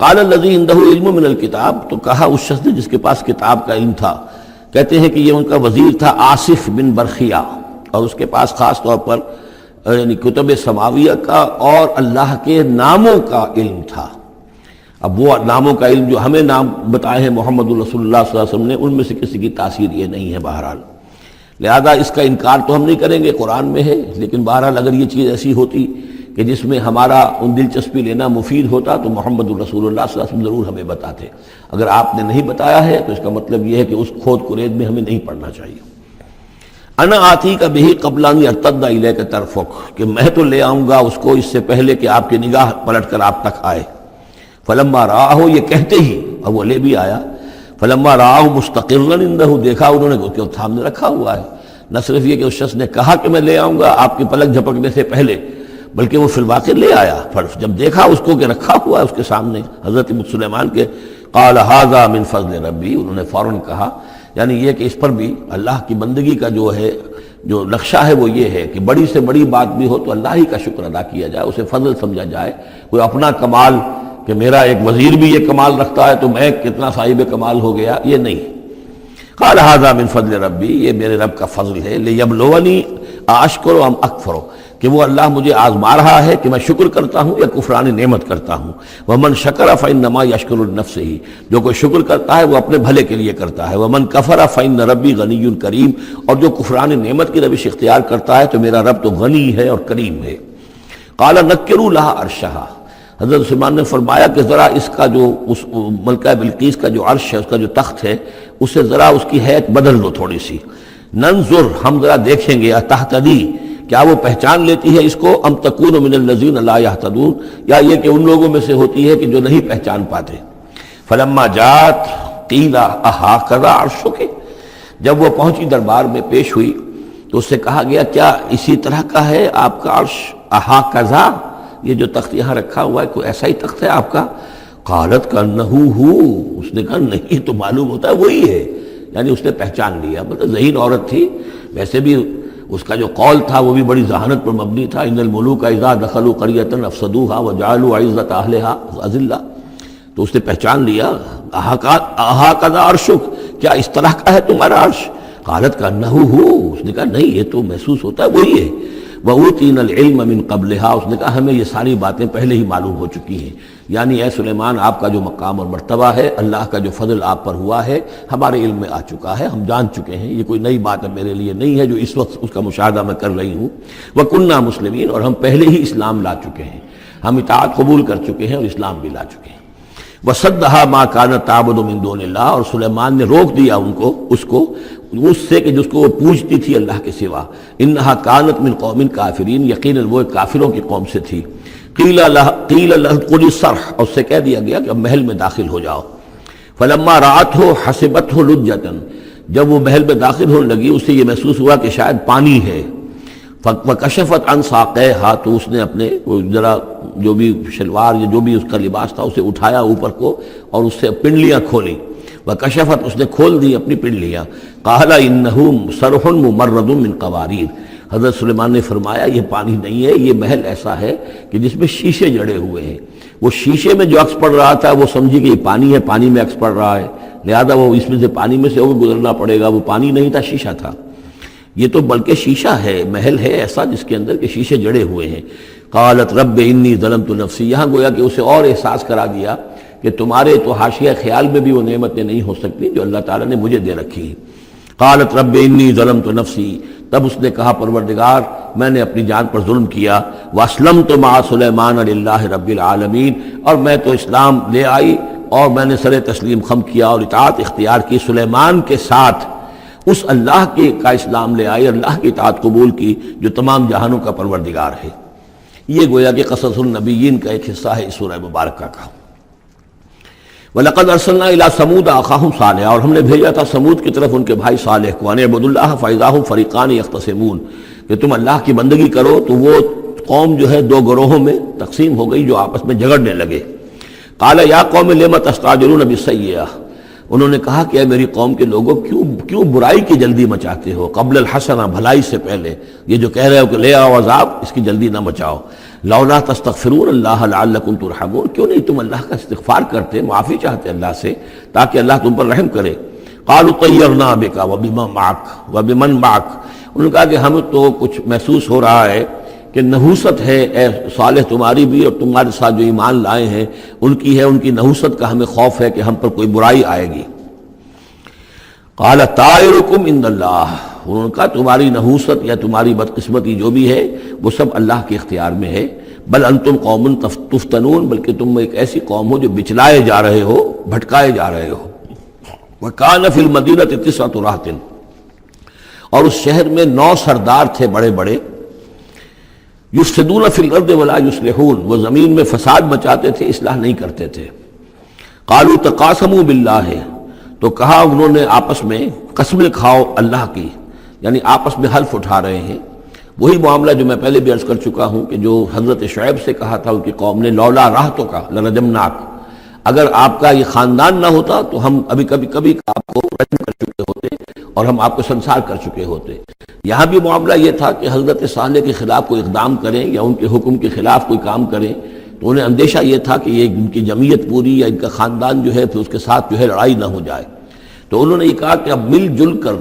قال الذی عنده علم من الکتاب، تو کہا اس شخص نے جس کے پاس کتاب کا علم تھا، کہتے ہیں کہ یہ ان کا وزیر تھا آصف بن برخیہ، اور اس کے پاس خاص طور پر یعنی کتب سماویہ کا اور اللہ کے ناموں کا علم تھا۔ اب وہ ناموں کا علم جو ہمیں نام بتائے ہیں محمد الرسول اللہ صلی اللہ علیہ وسلم نے، ان میں سے کسی کی تاثیر یہ نہیں ہے بہرحال، لہذا اس کا انکار تو ہم نہیں کریں گے، قرآن میں ہے، لیکن بہرحال اگر یہ چیز ایسی ہوتی کہ جس میں ہمارا ان دلچسپی لینا مفید ہوتا تو محمد الرسول اللہ صلی اللہ علیہ وسلم ضرور ہمیں بتاتے۔ اگر آپ نے نہیں بتایا ہے تو اس کا مطلب یہ ہے کہ اس کھود کرید میں ہمیں نہیں پڑھنا چاہیے۔ انا آتی کا بھی قبل ان یرتد الیک طرفک، کہ میں تو لے آؤں گا اس کو اس سے پہلے کہ آپ کی نگاہ پلٹ کر آپ تک آئے۔ فلما رآہ، یہ کہتے ہی اور وہ لے بھی آیا، فلما رآہ مستقرا عندہ، دیکھا انہوں نے کہ سامنے رکھا ہوا ہے۔ نہ صرف یہ کہ اس شخص نے کہا کہ میں لے آؤں گا آپ کی پلک جھپکنے سے پہلے، بلکہ وہ فی الواقع لے آیا۔ پھر جب دیکھا اس کو کہ رکھا ہوا ہے اس کے سامنے حضرت سلیمان کے، قال ھذا من فضل ربی، انہوں نے فوراً کہا، یعنی یہ کہ اس پر بھی اللہ کی بندگی کا جو ہے جو نقشہ ہے وہ یہ ہے کہ بڑی سے بڑی بات بھی ہو تو اللہ ہی کا شکر ادا کیا جائے، اسے فضل سمجھا جائے۔ کوئی اپنا کمال کہ میرا ایک وزیر بھی یہ کمال رکھتا ہے تو میں کتنا صاحب کمال ہو گیا، یہ نہیں۔ قال ھذا من فضل ربی، یہ میرے رب کا فضل ہے، لیبلونی اشکر ام اکفر، کہ وہ اللہ مجھے آزما رہا ہے کہ میں شکر کرتا ہوں یا کفران نعمت کرتا ہوں۔ ومن شکر فانما یشکر لنفسہ، جو کوئی شکر کرتا ہے وہ اپنے بھلے کے لیے کرتا ہے۔ ومن کفر فان ربی غنی کریم، اور جو کفران نعمت کی روش اختیار کرتا ہے تو میرا رب تو غنی ہے اور کریم ہے۔ قال نکروا لها عرشها، حضرت سلیمان نے فرمایا کہ ذرا اس کا جو اس ملکہ بلقیس کا جو عرش ہے، اس کا جو تخت ہے، اسے ذرا اس کی حیت بدل دو تھوڑی سی۔ ننظر، ہم ذرا دیکھیں گے، تہتدی، کیا وہ پہچان لیتی ہے اس کو، ام تکون من الذین لا یہتدون، یا یہ کہ ان لوگوں میں سے ہوتی ہے کہ جو نہیں پہچان پاتے۔ فلما جات قیل اھاکذا عرشک، جب وہ پہنچی دربار میں پیش ہوئی تو اس سے کہا گیا کیا اسی طرح کا ہے آپ کا عرش، اھاکذا، یہ جو تخت یہاں رکھا ہوا ہے کوئی ایسا ہی تخت ہے آپ کا؟ قالت کانہ ہو، اس نے کہا نہیں، تو معلوم ہوتا ہے وہی ہے، یعنی اس نے پہچان لیا، مطلب ذہین عورت تھی۔ ویسے بھی اس کا جو قول تھا وہ بھی بڑی ذہانت پر مبنی تھا، ان الملوک اذا دخلوا قریۃ افسدوها وجعلوا عزۃ اہلها اذلہ، تو اس نے پہچان لیا۔ اھاکذا عرشک، کیا اس طرح کا ہے تمہارا عرش؟ قالت کانہ ہو، اس نے کہا نہیں، یہ تو محسوس ہوتا ہے وہی ہے۔ وَأُوتِينَا الْعِلْمَ مِنْ قَبْلِهَا، اس نے کہا ہمیں یہ ساری باتیں پہلے ہی معلوم ہو چکی ہیں، یعنی اے سلیمان آپ کا جو مقام اور مرتبہ ہے، اللہ کا جو فضل آپ پر ہوا ہے ہمارے علم میں آ چکا ہے، ہم جان چکے ہیں، یہ کوئی نئی بات اب میرے لیے نہیں ہے جو اس وقت اس کا مشاہدہ میں کر رہی ہوں۔ وَكُنَّا مُسْلِمِينَ، اور ہم پہلے ہی اسلام لا چکے ہیں، ہم اطاعت قبول کر چکے ہیں اور اسلام بھی لا چکے ہیں۔ وَصَدَّهَا مَا كَانَتْ تَعْبُدُ مِن دُونِ اللَّهِ، اور سلیمان نے روک دیا اس سے کہ جس کو وہ پوجتی تھی اللہ کے سوا۔ إِنَّهَا كَانَتْ مِن قَوْمٍ كَافِرِينَ، یقیناً وہ کافروں کی قوم سے تھی۔ قِيلَ لَهَا ادْخُلِي الصَّرْحَ، اور اس سے کہہ دیا گیا کہ اب محل میں داخل ہو جاؤ۔ فَلَمَّا رَأَتْهُ حَسِبَتْهُ لُجَّةً، جب وہ محل میں داخل ہونے لگی اسے یہ محسوس ہوا کہ شاید پانی ہے۔ وَكَشَفَتْ عَنْ سَاقَيْهَا، تو اس نے اپنے ذرا جو بھی شلوار یا جو بھی اس کا لباس تھا اسے اٹھایا اوپر کو اور اس سے پنڈلیاں کھولی۔ وَكَشَفَتْ، اس نے کھول دی اپنی پنڈلیاں۔ قَالَ إِنَّهُ صَرْحٌ مُمَرَّدٌ مِّن قَوَارِيرَ، حضرت سلیمان نے فرمایا یہ پانی نہیں ہے، یہ محل ایسا ہے کہ جس میں شیشے جڑے ہوئے ہیں۔ وہ شیشے میں جو عکس پڑ رہا تھا وہ سمجھی کہ یہ پانی ہے، پانی میں عکس پڑ رہا ہے، لہذا وہ اس میں سے پانی میں سے گزرنا پڑے گا، وہ پانی نہیں تھا، شیشہ تھا۔ یہ تو بلکہ شیشہ ہے، محل ہے ایسا جس کے اندر کے شیشے جڑے ہوئے ہیں۔ قالت رب انی ظلمت نفسی، یہاں گویا کہ اسے اور احساس کرا دیا کہ تمہارے تو حاشیہ خیال میں بھی وہ نعمتیں نہیں ہو سکتی جو اللہ تعالیٰ نے مجھے دے رکھی ہیں۔ قالت رب انی ظلمت نفسی، تب اس نے کہا پروردگار میں نے اپنی جان پر ظلم کیا۔ واسلمت مع سلیمان للہ رب العالمین، اور میں تو اسلام لے آئی اور میں نے سر تسلیم خم کیا اور اطاعت اختیار کی سلیمان کے ساتھ، اس اللہ کا اسلام لے آئی، اللہ کی اطاعت قبول کی جو تمام جہانوں کا پروردگار ہے۔ یہ گویا کہ قصص النبیین کا ایک حصہ ہے اس سورہ مبارکہ کا۔ وَلَقَدْ أَرْسَلْنَا إِلَىٰ ثَمُودَ أَخَاهُمْ صَالِحًا، اور ہم نے بھیجا تھا سمود کی طرف ان کے بھائی صالح کو، أَنِ اعْبُدُوا اللَّهَ فَإِذَا هُمْ فَرِيقَانِ يَخْتَصِمُونَ، کہ تم اللہ کی بندگی کرو تو وہ قوم جو ہے دو گروہوں میں تقسیم ہو گئی جو آپس میں جھگڑنے لگے۔ قَالَ يَا قَوْمِ لِمَ تَسْتَعْجِلُونَ بِالسَّيِّئَةِ، انہوں نے کہا کہ اے میری قوم کے لوگوں کیوں برائی کی جلدی مچاتے ہو، قبل الحسنہ، بھلائی سے پہلے، یہ جو کہہ رہے ہو کہ لے آؤ عذاب، اس کی جلدی نہ مچاؤ۔ لولا تستغفرون اللہ لعلکم ترحمون، کیوں نہیں تم اللہ کا استغفار کرتے، معافی چاہتے اللہ سے تاکہ اللہ تم پر رحم کرے۔ قالوا طیرنا بک وبمن معک، انہوں نے کہا کہ ہمیں تو کچھ محسوس ہو رہا ہے کہ نحوست ہے اے صالح تمہاری بھی، اور تمہارے ساتھ جو ایمان لائے ہیں ان کی ہے، ان کی نحوست کا ہمیں خوف ہے کہ ہم پر کوئی برائی آئے گی۔ قال طائرکم عند اللہ، انہوں نے کہا تمہاری نحوست یا تمہاری بدقسمتی جو بھی ہے وہ سب اللہ کے اختیار میں ہے۔ بل انتم قوم تفتنون، بلکہ تم ایک ایسی قوم ہو جو بچلائے جا رہے ہو، بھٹکائے جا رہے ہو۔ وکان فی المدینہ 9 رہط، اور اس شہر میں 9 سردار تھے بڑے بڑے، یفسدون فی الارض ولا یصلحون، وہ زمین میں فساد مچاتے تھے، اصلاح نہیں کرتے تھے۔ قالوا تقاسموا باللہ، تو کہا انہوں نے آپس میں قسمیں کھاؤ اللہ کی، یعنی آپس میں حلف اٹھا رہے ہیں۔ وہی معاملہ جو میں پہلے بھی عرض کر چکا ہوں کہ جو حضرت شعیب سے کہا تھا ان کی قوم نے، لولا رہتک لرجمناک، اگر آپ کا یہ خاندان نہ ہوتا تو ہم ابھی کبھی آپ کو رجم کر چکے ہوتے اور ہم آپ کو سنسار کر چکے ہوتے۔ یہاں بھی معاملہ یہ تھا کہ حضرت صالح کے خلاف کوئی اقدام کریں یا ان کے حکم کے خلاف کوئی کام کریں تو انہیں اندیشہ یہ تھا کہ یہ ان کی جمعیت پوری یا ان کا خاندان جو ہے پھر اس کے ساتھ جو ہے لڑائی نہ ہو جائے۔ تو انہوں نے یہ کہا کہ اب مل جل کر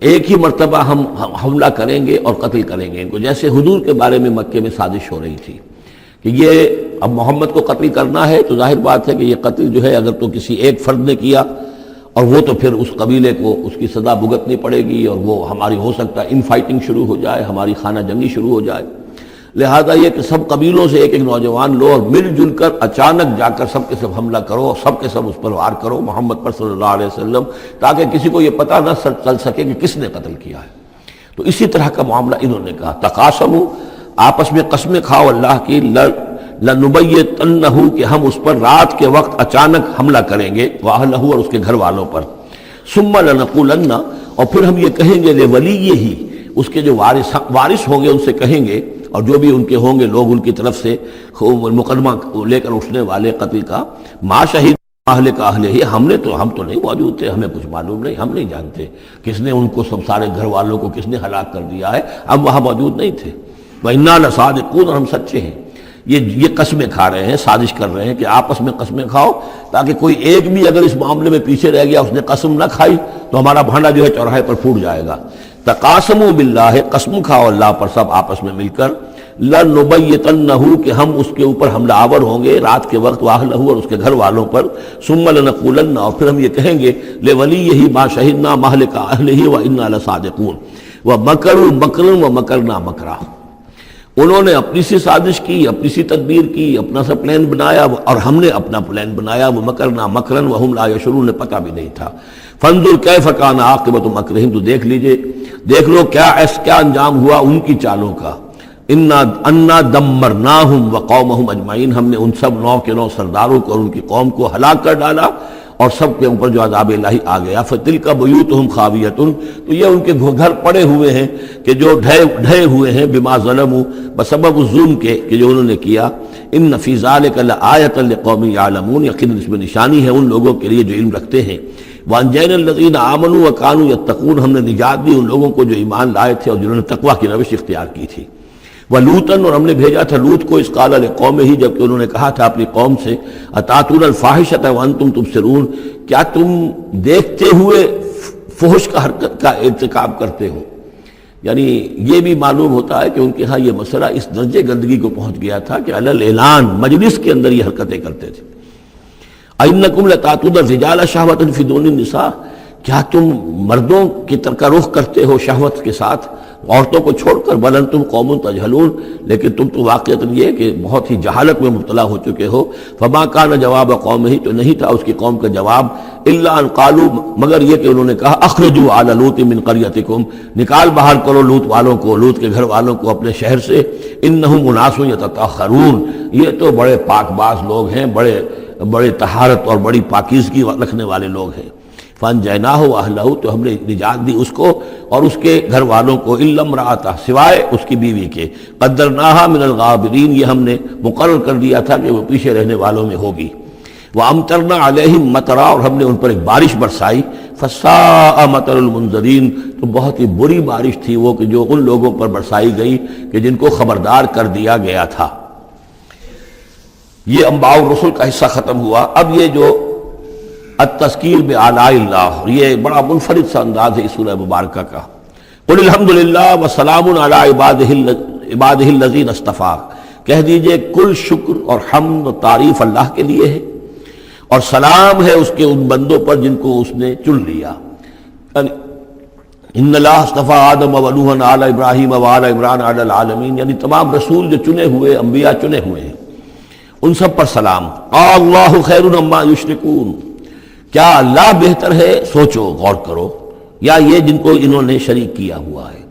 ایک ہی مرتبہ ہم حملہ کریں گے اور قتل کریں گے ان کو، جیسے حضور کے بارے میں مکے میں سازش ہو رہی تھی کہ یہ اب محمد کو قتل کرنا ہے، تو ظاہر بات ہے کہ یہ قتل جو ہے اگر تو کسی ایک فرد نے کیا اور وہ تو پھر اس قبیلے کو اس کی سزا بھگتنی پڑے گی، اور وہ ہماری ہو سکتا ہے ان فائٹنگ شروع ہو جائے، ہماری خانہ جنگی شروع ہو جائے۔ لہذا یہ کہ سب قبیلوں سے ایک ایک نوجوان لو اور مل جل کر اچانک جا کر سب کے سب حملہ کرو، سب کے سب اس پر وار کرو محمد پر صلی اللہ علیہ وسلم، تاکہ کسی کو یہ پتہ نہ چل سکے کہ کس نے قتل کیا ہے۔ تو اسی طرح کا معاملہ انہوں نے کہا، تقاسموا، آپس میں قسمیں کھاؤ اللہ کی، لنبیتنہ، کہ ہم اس پر رات کے وقت اچانک حملہ کریں گے، واہلہ، اور اس کے گھر والوں پر، ثم لنقولن، اور پھر ہم یہ کہیں گے لولیہ، اس کے جو وارث ہوں گے ان سے کہیں گے، اور جو بھی ان کے ہوں گے لوگ ان کی طرف سے مقدمہ لے کر اٹھنے والے قتل کا، ما شہید اہل کا اہل ہی، ہم تو نہیں موجود تھے، ہمیں کچھ معلوم نہیں، ہم نہیں جانتے کس نے ان کو سب سارے گھر والوں کو کس نے ہلاک کر دیا ہے، ہم وہاں موجود نہیں تھے۔ وَإِنَّا لَصَادِقُونَ، اور ہم سچے ہیں۔ یہ قسمیں کھا رہے ہیں، سازش کر رہے ہیں کہ آپس میں قسمیں کھاؤ تاکہ کوئی ایک بھی اگر اس معاملے میں پیچھے رہ گیا، اس نے قسم نہ کھائی تو ہمارا بھانڈا جو ہے چوراہے پر پھوٹ جائے گا۔ تقاسموا باللہ، قسم کھاؤ اللہ پر سب آپس میں مل کر، لنبیتنہ، کہ ہم اس کے اوپر حملہ آور ہوں گے رات کے وقت، واہلہ، اور اس کے گھر والوں پر، ثم لنقولن، اور پھر ہم یہ کہیں گے، لولیہ ما شہدنا مہلک اہلہ وانا لصادقون، ومکروا مکرا ومکرنا مکرا، انہوں نے اپنی سی سازش کی، اپنی سی تدبیر کی، اپنا سا پلان بنایا، اور ہم نے اپنا پلان بنایا، وہ مکرنا مکرن وہم لا یشعرون، پتہ بھی نہیں تھا۔ فانظر کیف کان عاقبۃ مکرہم، تو دیکھ لیجئے، دیکھ لو کیا انجام ہوا ان کی چالوں کا۔ انا دمرناہم وقومہم اجمعین، ہم نے ان سب 9 کے 9 سرداروں کو اور ان کی قوم کو ہلاک کر ڈالا، اور سب کے اوپر جو عذاب الہی آ گیا۔ فتلک بیوتہم خاویۃ، تو یہ ان کے گھر پڑے ہوئے ہیں کہ جو ڈھے ہوئے ہیں، بما ظلموا، بسبب الظلم کے کہ جو انہوں نے کیا۔ ان فی ذلک لآیۃ لقوم یعلمون، یقیناً اس میں نشانی ہے ان لوگوں کے لیے جو علم رکھتے ہیں۔ وانجینا الذین آمنوا وکانوا یتقون، ہم نے نجات دی ان لوگوں کو جو ایمان لائے تھے اور جنہوں نے تقویٰ کی روش اختیار کی تھی۔ وَلُوطًا، اور ہم نے بھیجا تھا لوط کو، اذ قال لقومہ، جبکہ انہوں نے کہا تھا اپنی قوم سے، اتاتون الفاحشۃ وانتم تبصرون، کیا تم دیکھتے ہوئے فحش کا حرکت کا ارتکاب کرتے ہو؟ یعنی یہ بھی معلوم ہوتا ہے کہ ان کے ہاں یہ مسئلہ اس درجے گندگی کو پہنچ گیا تھا کہ علی الاعلان مجلس کے اندر یہ حرکتیں کرتے تھے۔ اَإِنَّكُمْ لَتَأْتُونَ الرِّجَالَ شَهْوَةً فِي دُونِ النِّسَاءِ، کیا تم مردوں کی طرف کا رخ کرتے ہو شہوت کے ساتھ عورتوں کو چھوڑ کر؟ بل انتم قوم تجہلون، لیکن تم تو واقعتاً یہ کہ بہت ہی جہالت میں مبتلا ہو چکے ہو۔ فما کان جواب قومہ، تو نہیں تھا اس کی قوم کا جواب، الا ان قالوا، مگر یہ کہ انہوں نے کہا، اخرجوا آل لوط من قریتکم، نکال باہر کرو لوط والوں کو، لوط کے گھر والوں کو اپنے شہر سے، انہم اناس یتطہرون، یہ تو بڑے پاک باز لوگ ہیں، بڑے طہارت اور بڑی پاکیزگی رکھنے والے لوگ ہیں۔ فانجیناہ واہلہ، تو ہم نے نجات دی اس کو اور اس کے گھر والوں کو، الا امرأتہ، سوائے اس کی بیوی کے، قدرناہا من الغابرین، یہ ہم نے مقرر کر دیا تھا کہ وہ پیچھے رہنے والوں میں ہوگی۔ وامطرنا علیہم مطرا، اور ہم نے ان پر ایک بارش برسائی، فساء مطر المنذرین، تو بہت ہی بری بارش تھی وہ کہ جو ان لوگوں پر برسائی گئی کہ جن کو خبردار کر دیا گیا تھا۔ یہ انباء الرسل کا حصہ ختم ہوا۔ اب یہ جو التذکیر بآلاء اللہ، یہ بڑا منفرد سا انداز ہے اس سورہ مبارکہ کا۔ قل الحمدللہ وسلام علی عبادہ الذین اصطفیٰ، کہہ دیجئے کل شکر اور حمد و تعریف اللہ کے لیے ہے، اور سلام ہے اس کے ان بندوں پر جن کو اس نے چن لیا۔ ان اللہ اصطفیٰ آدم و نوحا علی ابراہیم و علی عمران علی العالمین، یعنی تمام رسول جو چنے ہوئے، انبیاء چنے ہوئے ہیں، ان سب پر سلام۔ اللہ خیر عما یشرکون، کیا اللہ بہتر ہے، سوچو غور کرو، یا یہ جن کو انہوں نے شریک کیا ہوا ہے۔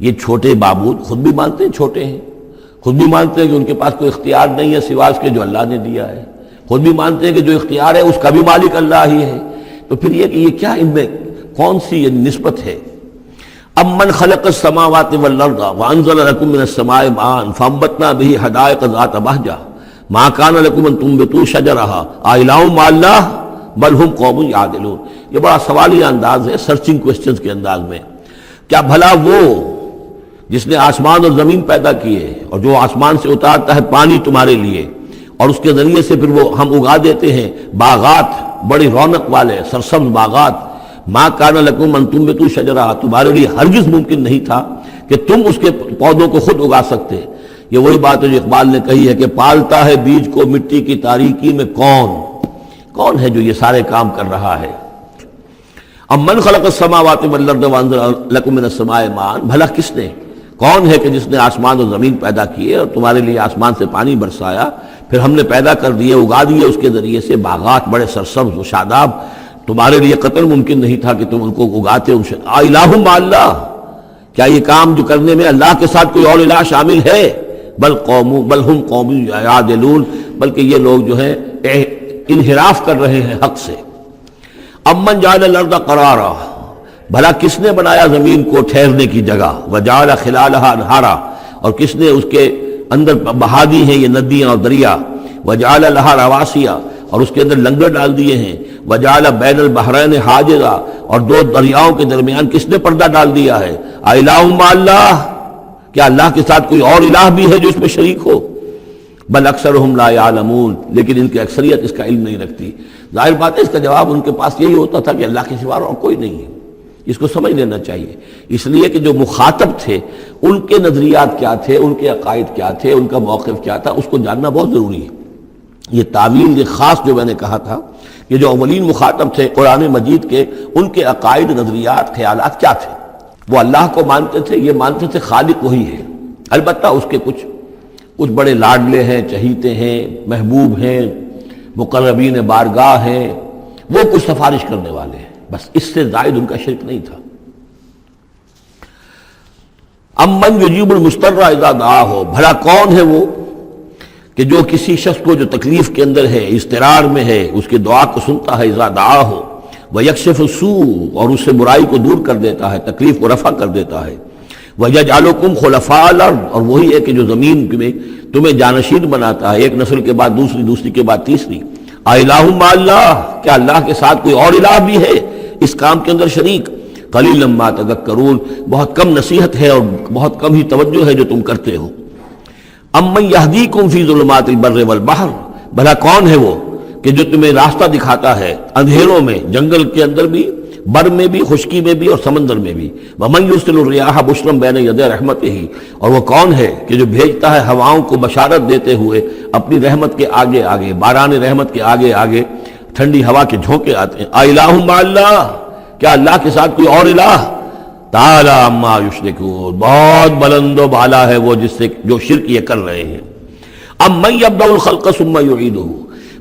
یہ چھوٹے معبود خود بھی مانتے ہیں چھوٹے ہیں، خود بھی مانتے ہیں کہ ان کے پاس کوئی اختیار نہیں ہے سوائے اس کے جو اللہ نے دیا ہے، خود بھی مانتے ہیں کہ جو اختیار ہے اس کا بھی مالک اللہ ہی ہے۔ تو پھر یہ کہ یہ کیا ان میں کون سی یہ نسبت ہے؟ امن خلق السماوات والارض وانزل لكم من السماء ماء فانبتنا به حدائق ذات بہجہ ما كان لكم ان تنبتوا شجرها الہ مع اللہ بل ہم قوم یعدلون۔ یہ بڑا سوالیہ انداز ہے، سرچنگ کوسچنز کے انداز میں۔ کیا بھلا وہ جس نے آسمان اور زمین پیدا کیے اور جو آسمان سے اتارتا ہے پانی تمہارے لیے، اور اس کے ذریعے سے پھر وہ ہم اگا دیتے ہیں باغات، بڑی رونق والے سرسبز باغات، ما کان لکم ان تنبتوا شجرہ، تمہارے لیے ہرگز ممکن نہیں تھا کہ تم اس کے پودوں کو خود اگا سکتے۔ یہ وہی بات ہے جو اقبال نے کہی ہے کہ پالتا ہے بیج کو مٹی کی تاریکی میں کون ہے جو یہ سارے کام کر رہا ہے؟ امن خلق السماوات والارض وانزل لكم من السماء ماء، بھلا کس نے، کون ہے کہ جس نے آسمان اور زمین پیدا کیے اور تمہارے لیے آسمان سے پانی برسایا، پھر ہم نے پیدا کر دیے، اگا دیے اس کے ذریعے سے باغات بڑے سرسبز و شاداب، تمہارے لیے قطر ممکن نہیں تھا کہ تم ان کو اگاتے۔ الہ مع اللہ، کیا یہ کام جو کرنے میں اللہ کے ساتھ کوئی اور الہ شامل ہے؟ بل ہم قوم یعدلون، بلکہ یہ لوگ جو ہیں انحراف کر رہے ہیں حق سے۔ امن جعل الارض قرارا، بھلا کس نے بنایا زمین کو ٹھہرنے کی جگہ، وجعل خلالها انہارا، اور کس نے اس کے اندر بہا دی ہیں یہ ندیاں اور دریا، وجعل لها رواسیا، اور اس کے اندر لنگر ڈال دیے ہیں، وجعل بین البحرین حاجزا، اور دو دریاؤں کے درمیان کس نے پردہ ڈال دیا ہے؟ الہ مع اللہ، کیا اللہ کے ساتھ کوئی اور الہ بھی ہے جو اس میں شریک ہو؟ بل اکثرهم لا يعلمون، لیکن ان کی اکثریت اس کا علم نہیں رکھتی۔ ظاہر بات ہے اس کا جواب ان کے پاس یہی ہوتا تھا کہ اللہ کے سوا اور کوئی نہیں ہے، اس کو سمجھ لینا چاہیے، اس لیے کہ جو مخاطب تھے ان کے نظریات کیا تھے، ان کے عقائد کیا تھے، ان کا موقف کیا تھا، اس کو جاننا بہت ضروری ہے۔ یہ تعویل یہ خاص جو میں نے کہا تھا کہ جو اولین مخاطب تھے قرآن مجید کے، ان کے عقائد، نظریات، خیالات کیا تھے؟ وہ اللہ کو مانتے تھے، یہ مانتے تھے خالق وہی ہے، البتہ اس کے کچھ بڑے لاڈلے ہیں، چہیتے ہیں، محبوب ہیں، مقربین بارگاہ ہیں، وہ کچھ سفارش کرنے والے ہیں، بس اس سے زائد ان کا شرک نہیں تھا۔ امن یجیب المضطر اذا دعاہ، بھلا کون ہے وہ کہ جو کسی شخص کو جو تکلیف کے اندر ہے، اضطرار میں ہے، اس کی دعا کو سنتا ہے، اذا دعاہ ویکشف السوء، اور اس سے برائی کو دور کر دیتا ہے، تکلیف کو رفع کر دیتا ہے، وَيَجْعَلُكُمْ خُلَفَاءَ الْأَرْضِ، اور وہی ہے کہ جو زمین میں تمہیں جانشین بناتا ہے، ایک نسل کے بعد دوسری، دوسری کے بعد تیسری۔ اَإِلَٰهٌ مَّعَ اللَّهِ، کیا اللہ کے ساتھ کوئی اور الہ بھی ہے اس کام کے اندر شریک؟ قَلِيلًا مَّا تَذَكَّرُونَ، بہت کم نصیحت ہے اور بہت کم ہی توجہ ہے جو تم کرتے ہو۔ اَمَّن يَهْدِيكُمْ فِي ظُلُمَاتِ الْبَرِّ وَالْبَحْرِ، بھلا کون ہے وہ کہ جو تمہیں راستہ دکھاتا ہے اندھیروں میں، جنگل کے اندر بھی، بر میں بھی، خشکی میں بھی اور سمندر میں بھی۔ وَمَن يُرْسِلُ الرِّيَاحَ بُشْرًا بَيْنَ يَدَيْ رَحْمَتِهِ، اور وہ کون ہے کہ جو بھیجتا ہے ہواؤں کو بشارت دیتے ہوئے اپنی رحمت کے آگے آگے، باران رحمت کے آگے آگے ٹھنڈی ہوا کے جھونکے آتے ہیں۔ اَإِلَٰهٌ مَّعَ اللَّهِ، کیا اللہ کے ساتھ کوئی اور الہ؟ تعالیٰ عما یشرکون، بہت بلند و بالا ہے وہ جس سے جو شرک یہ کر رہے ہیں۔ امن یبدأ الخلق ثم یعیدہ،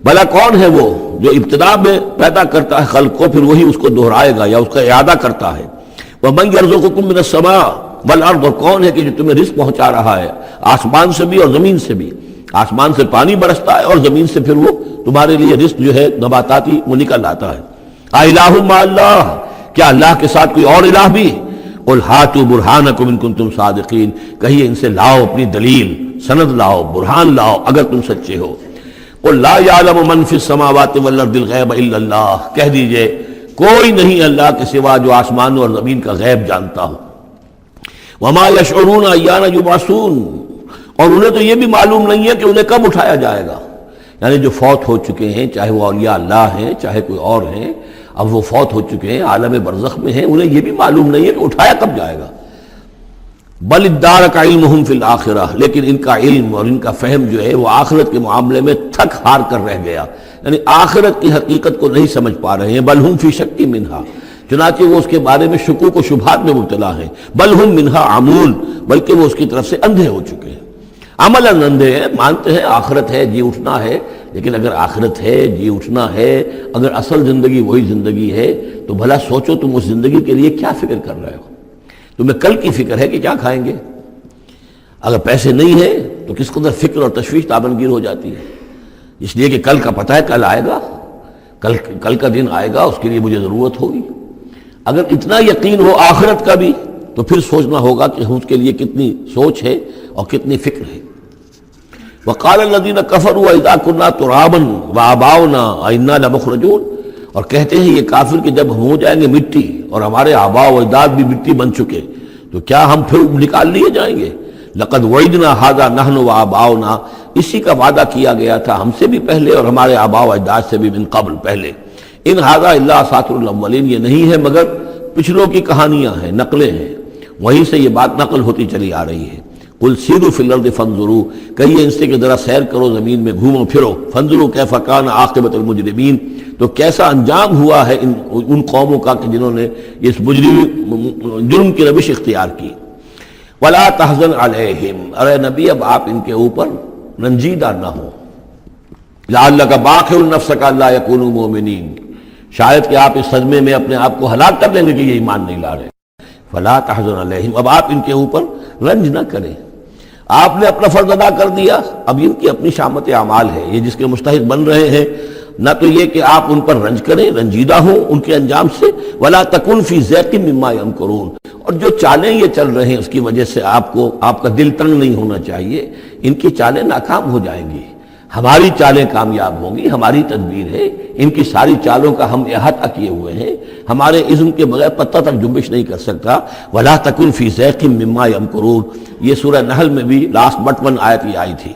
بھلا کون ہے وہ جو ابتدا میں پیدا کرتا ہے خلق کو پھر وہی اس کو دہرائے گا یا اس کا اعادہ کرتا ہے۔ ومن یرزقکم من السماء والارض، اور کون ہے کہ جو تمہیں رزق پہنچا رہا ہے آسمان سے بھی اور زمین سے بھی، آسمان سے پانی برستا ہے اور زمین سے پھر وہ تمہارے لیے رزق جو ہے نباتاتی وہ نکل آتا ہے۔ اِلٰہٌ مع اللہ، کیا اللہ کے ساتھ کوئی اور الہ بھی؟ قل ہاتوا برہانکم ان کنتم صادقین، کہیے ان سے لاؤ اپنی دلیل، سند لاؤ، برہان لاؤ اگر تم سچے ہو۔ قل لا یعلم من فی السماوات والارض الغیب الا اللہ، کہہ دیجئے کوئی نہیں اللہ کے سوا جو آسمان اور زمین کا غیب جانتا ہو۔ وما یشعرون ایان یبعثون، اور انہیں تو یہ بھی معلوم نہیں ہے کہ انہیں کب اٹھایا جائے گا، یعنی جو فوت ہو چکے ہیں، چاہے وہ اولیاء اللہ ہیں چاہے کوئی اور ہیں، اب وہ فوت ہو چکے ہیں، عالم برزخ میں ہیں، انہیں یہ بھی معلوم نہیں ہے کہ اٹھایا کب جائے گا۔ بل ادارک علمہم فی الآخرہ، لیکن ان کا علم اور ان کا فہم جو ہے وہ آخرت کے معاملے میں تھک ہار کر رہ گیا، یعنی آخرت کی حقیقت کو نہیں سمجھ پا رہے ہیں۔ بل ہم فی شک منہا، چنانچہ وہ اس کے بارے میں شکوک و شبہات میں مبتلا ہیں۔ بل ہم منہا عمون، بلکہ وہ اس کی طرف سے اندھے ہو چکے ہیں، عملاً اندھے ہیں، مانتے ہیں آخرت ہے، جی اٹھنا ہے، لیکن اگر آخرت ہے، جی اٹھنا ہے، اگر اصل زندگی وہی زندگی ہے تو بھلا سوچو تم اس زندگی کے لیے کیا فکر کر رہے ہو؟ تمہیں کل کی فکر ہے کہ کیا کھائیں گے؟ اگر پیسے نہیں ہیں تو کس قدر فکر اور تشویش تابنگیر ہو جاتی ہے، اس لیے کہ کل کا پتہ ہے کل آئے گا، کل کا دن آئے گا، اس کے لیے مجھے ضرورت ہوگی۔ اگر اتنا یقین ہو آخرت کا بھی تو پھر سوچنا ہوگا کہ اس کے لیے کتنی سوچ ہے اور کتنی فکر ہے۔ وقال الذين كفروا اذا كنا ترابا وآباؤنا أئنا لمخرجون، اور کہتے ہیں یہ کافر کہ جب ہم ہو جائیں گے مٹی اور ہمارے آباء و اجداد بھی مٹی بن چکے تو کیا ہم پھر نکال لیے جائیں گے؟ لقد وعدنا هذا نحن وآباؤنا، اسی کا وعدہ کیا گیا تھا ہم سے بھی پہلے اور ہمارے آباء و اجداد سے بھی من قبل پہلے۔ ان هذا الا اساطیر الاولین، یہ نہیں ہے مگر پچھلوں کی کہانیاں ہیں، نقلیں ہیں، وہیں سے یہ بات نقل ہوتی چلی آ رہی ہے۔ قل سیروا فی الارض فانظروا، کہیے ان سے کہ ذرا سیر کرو زمین میں، گھومو پھرو، فانظروا کیف کان عاقبۃ المجرمین، تو کیسا انجام ہوا ہے ان قوموں کا کہ جنہوں نے اس جرم کی روش اختیار کی۔ ولا تحزن علیہم، ارے نبی اب آپ ان کے اوپر رنجیدہ نہ ہو، لعلک باخع نفسک الا یکونوا مؤمنین، شاید کہ آپ اس صدمے میں اپنے آپ کو ہلاک کر دیں گے کہ یہ ایمان نہیں لا رہے۔ فلا تحزن علیہم، اب آپ ان کے اوپر رنج نہ کریں، آپ نے اپنا فرض ادا کر دیا، اب ان کی اپنی شامت اعمال ہے، یہ جس کے مستحق بن رہے ہیں، نہ تو یہ کہ آپ ان پر رنج کریں، رنجیدہ ہوں ان کے انجام سے، ولا تکن فی ضیق مما یمکرون، اور جو چالیں یہ چل رہے ہیں اس کی وجہ سے آپ کا دل تنگ نہیں ہونا چاہیے، ان کی چالیں ناکام ہو جائیں گی، ہماری چالیں کامیاب ہوں گی، ہماری تدبیر ہے، ان کی ساری چالوں کا ہم احاطہ کیے ہوئے ہیں، ہمارے اذن کے بغیر پتہ تک جنبش نہیں کر سکتا۔ ولا تکن فی ضیق مما یمکرون، یہ سورہ نحل میں بھی لاسٹ بٹ 1 آیت یہ آئی تھی۔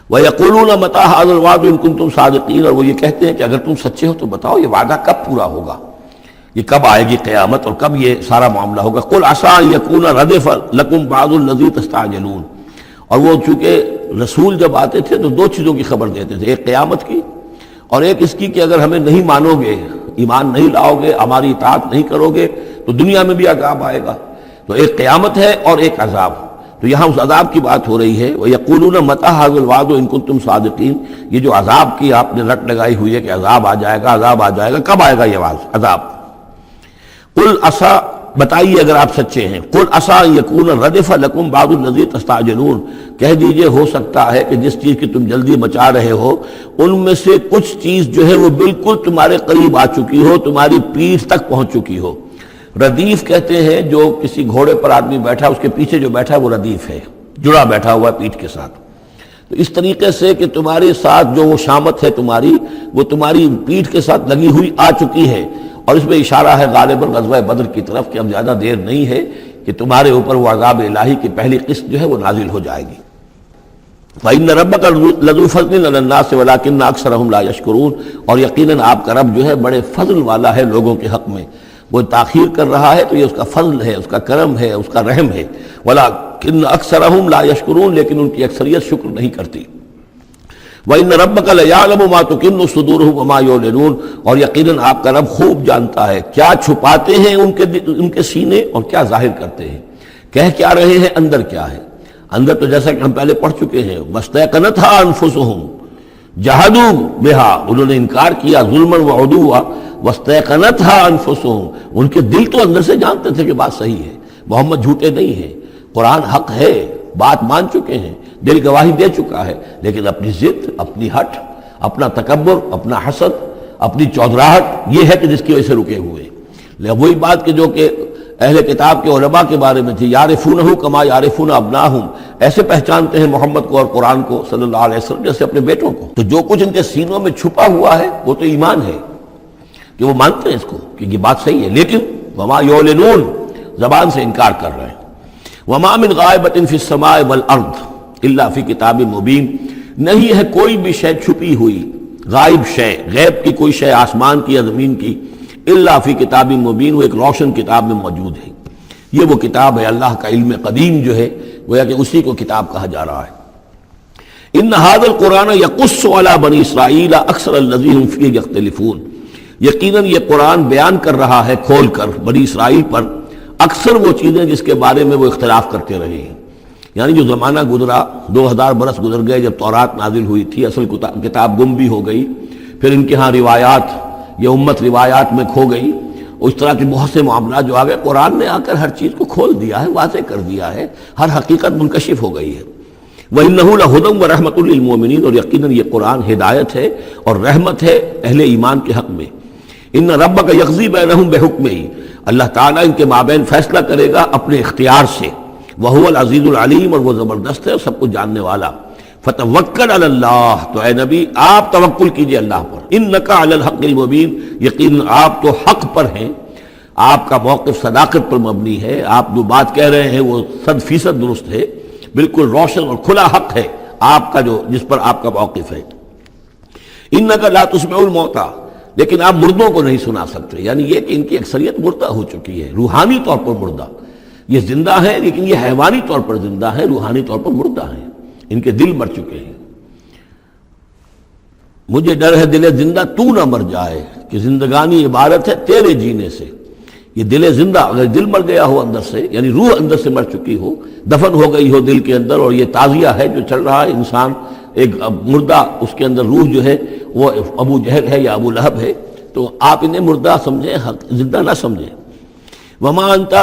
وَيَقُولُونَ مَتَىٰ هَٰذَا الْوَعْدُ إِن كُنتُمْ صَادِقِينَ، اور وہ یہ کہتے ہیں کہ اگر تم سچے ہو تو بتاؤ یہ وعدہ کب پورا ہوگا، یہ کب آئے گی قیامت اور کب یہ سارا معاملہ ہوگا. قل عسیٰ ان یکون ردف لکم بعض الذی تستعجلون. اور وہ چونکہ رسول جب آتے تھے تو دو چیزوں کی خبر دیتے تھے، ایک قیامت کی اور ایک اس کی کہ اگر ہمیں نہیں مانو گے، ایمان نہیں لاؤ گے، ہماری اطاعت نہیں کرو گے تو دنیا میں بھی عذاب آئے گا. تو ایک قیامت ہے اور ایک عذاب. تو یہاں اس عذاب کی بات ہو رہی ہے. وَيَقُولُونَ مَتَىٰ هَٰذَا الْوَعْدُ إِن كُنتُمْ صَادِقِينَ. یہ جو عذاب کی آپ نے رٹ لگائی ہوئی ہے کہ عذاب آ جائے گا، عذاب آ جائے گا، کب آئے گا یہ عذاب؟ قُلْ عَسَىٰ، بتائیے اگر آپ سچے ہیں. قُلْ عَسَىٰ أَن يَكُونَ رَدِفَ لَكُمْ بَعْضُ الَّذِي تَسْتَعْجِلُونَ. کہہ دیجئے ہو سکتا ہے کہ جس چیز کی تم جلدی مچا رہے ہو ان میں سے کچھ چیز جو ہے وہ بالکل تمہارے قریب آ چکی ہو، تمہاری پیٹھ تک پہنچ چکی ہو. ردیف کہتے ہیں جو کسی گھوڑے پر آدمی بیٹھا اس کے پیچھے جو بیٹھا ہے وہ ردیف ہے، جڑا بیٹھا ہوا ہے پیٹھ کے ساتھ. تو اس طریقے سے کہ تمہارے ساتھ جو وہ شامت ہے تمہاری، وہ تمہاری پیٹھ کے ساتھ لگی ہوئی آ چکی ہے. اور اس میں اشارہ ہے غالباً غزوہ بدر کی طرف کہ اب زیادہ دیر نہیں ہے کہ تمہارے اوپر وہ عذاب الہی کی پہلی قسط جو ہے وہ نازل ہو جائے گی. وَإِنَّ رَبَّكَ لَذُو فَضْلٍ عَلَى النَّاسِ وَلَٰكِنَّ أَكْثَرَهُمْ لَا يَشْكُرُونَ. اور یقیناً آپ کا رب جو ہے بڑے فضل والا ہے لوگوں کے حق میں. وہ تاخیر کر رہا ہے تو یہ اس کا فضل ہے، اس کا کرم ہے، اس کا رحم ہے. وَلَٰكِنَّ أَكْثَرَهُمْ لَا يَشْكُرُونَ، لیکن ان کی اکثریت شکر نہیں کرتی. وَإِنَّ رَبَّكَ لَيَعْلَمُ مَا تُكِنُّ صُدُورُهُمْ وَمَا يُعْلِنُونَ. اور یقیناً آپ کا رب خوب جانتا ہے کیا چھپاتے ہیں ان کے سینے اور کیا ظاہر کرتے ہیں، کہہ کیا رہے ہیں، اندر کیا ہے. اندر تو جیسا کہ ہم پہلے پڑھ چکے ہیں وَاسْتَيْقَنَتْهَا أَنفُسُهُمْ جَحَدُوا بِهَا، انہوں نے انکار کیا ظلمًا وعدوا. وَاسْتَيْقَنَتْهَا أَنفُسُهُمْ، ان کے دل تو اندر سے جانتے تھے کہ بات صحیح ہے، محمد جھوٹے نہیں ہیں، قرآن حق ہے، بات مان چکے ہیں، دل گواہی دے چکا ہے، لیکن اپنی ضد، اپنی ہٹ، اپنا تکبر، اپنا حسد، اپنی چودراہٹ، یہ ہے کہ جس کی وجہ سے رکے ہوئے. وہی بات کہ جو کہ اہل کتاب کے علماء کے بارے میں تھی، یعرفونہ کما یعرفون ابناہم، ایسے پہچانتے ہیں محمد کو اور قرآن کو صلی اللہ علیہ وسلم جیسے اپنے بیٹوں کو. تو جو کچھ ان کے سینوں میں چھپا ہوا ہے وہ تو ایمان ہے کہ وہ مانتے ہیں اس کو کہ یہ بات صحیح ہے، لیکن وما یعلنون، زبان سے انکار کر رہے ہیں. وما من غائبۃ فی السماء والارض الا فی کتاب مبین. نہیں ہے کوئی بھی شے چھپی ہوئی، غائب شے، غیب کی کوئی شے آسمان کی یا زمین کی، الا فی کتاب مبین، وہ ایک روشن کتاب میں موجود ہے. یہ وہ کتاب ہے اللہ کا علم قدیم جو ہے، گویا کہ اسی کو کتاب کہا جا رہا ہے. ان ھذا القرآن یقص علی بنی اسرائیل اکثر الذی ھم فیہ یختلفون. یقیناً یہ قرآن بیان کر رہا ہے کھول کر بنی اسرائیل پر اکثر وہ چیزیں جس کے بارے میں وہ اختلاف کرتے رہے ہیں. یعنی جو زمانہ گزرا، 2000 برس گزر گئے جب تورات نازل ہوئی تھی، اصل کتاب گم بھی ہو گئی، پھر ان کے ہاں روایات، یہ امت روایات میں کھو گئی، اس طرح کے بہت سے معاملات جو آ گئے. قرآن نے آ کر ہر چیز کو کھول دیا ہے، واضح کر دیا ہے، ہر حقیقت منکشف ہو گئی ہے. وَإِنَّهُ لَهُدًى وَرَحْمَةٌ لِّلْمُؤْمِنِينَ، اور یقیناً یہ قرآن ہدایت ہے اور رحمت ہے اہل ایمان کے حق میں. ان ربک یقضی بینہم بحکمہ، اللہ تعالیٰ ان کے مابین فیصلہ کرے گا اپنے اختیار سے. وہو العزیز العلیم، اور وہ زبردست ہے اور سب کچھ جاننے والا. فتوکل علی اللہ، تو اے نبی آپ توکل کیجئے اللہ پر. انک علی الحق المبین، یقیناً آپ تو حق پر ہیں، آپ کا موقف صداقت پر مبنی ہے، آپ جو بات کہہ رہے ہیں وہ 100% درست ہے، بالکل روشن اور کھلا حق ہے آپ کا جس پر آپ کا موقف ہے. انک لا تسمع الموتى، لیکن آپ مردوں کو نہیں سنا سکتے. یعنی یہ کہ ان کی اکثریت مردہ ہو چکی ہے، روحانی طور پر مردہ. یہ زندہ ہے لیکن یہ حیوانی طور پر زندہ ہے، روحانی طور پر مردہ ہیں، ان کے دل مر چکے ہیں. مجھے ڈر ہے دل زندہ تو نہ مر جائے، کہ زندگانی عبارت ہے تیرے جینے سے. یہ دل زندہ، اگر دل مر گیا ہو اندر سے، یعنی روح اندر سے مر چکی ہو، دفن ہو گئی ہو دل کے اندر، اور یہ تعزیہ ہے جو چل رہا ہے، انسان ایک مردہ، اس کے اندر روح جو ہے وہ ابو جہل ہے یا ابو لہب ہے، تو آپ انہیں مردہ سمجھیں، زندہ نہ سمجھیں. وما انت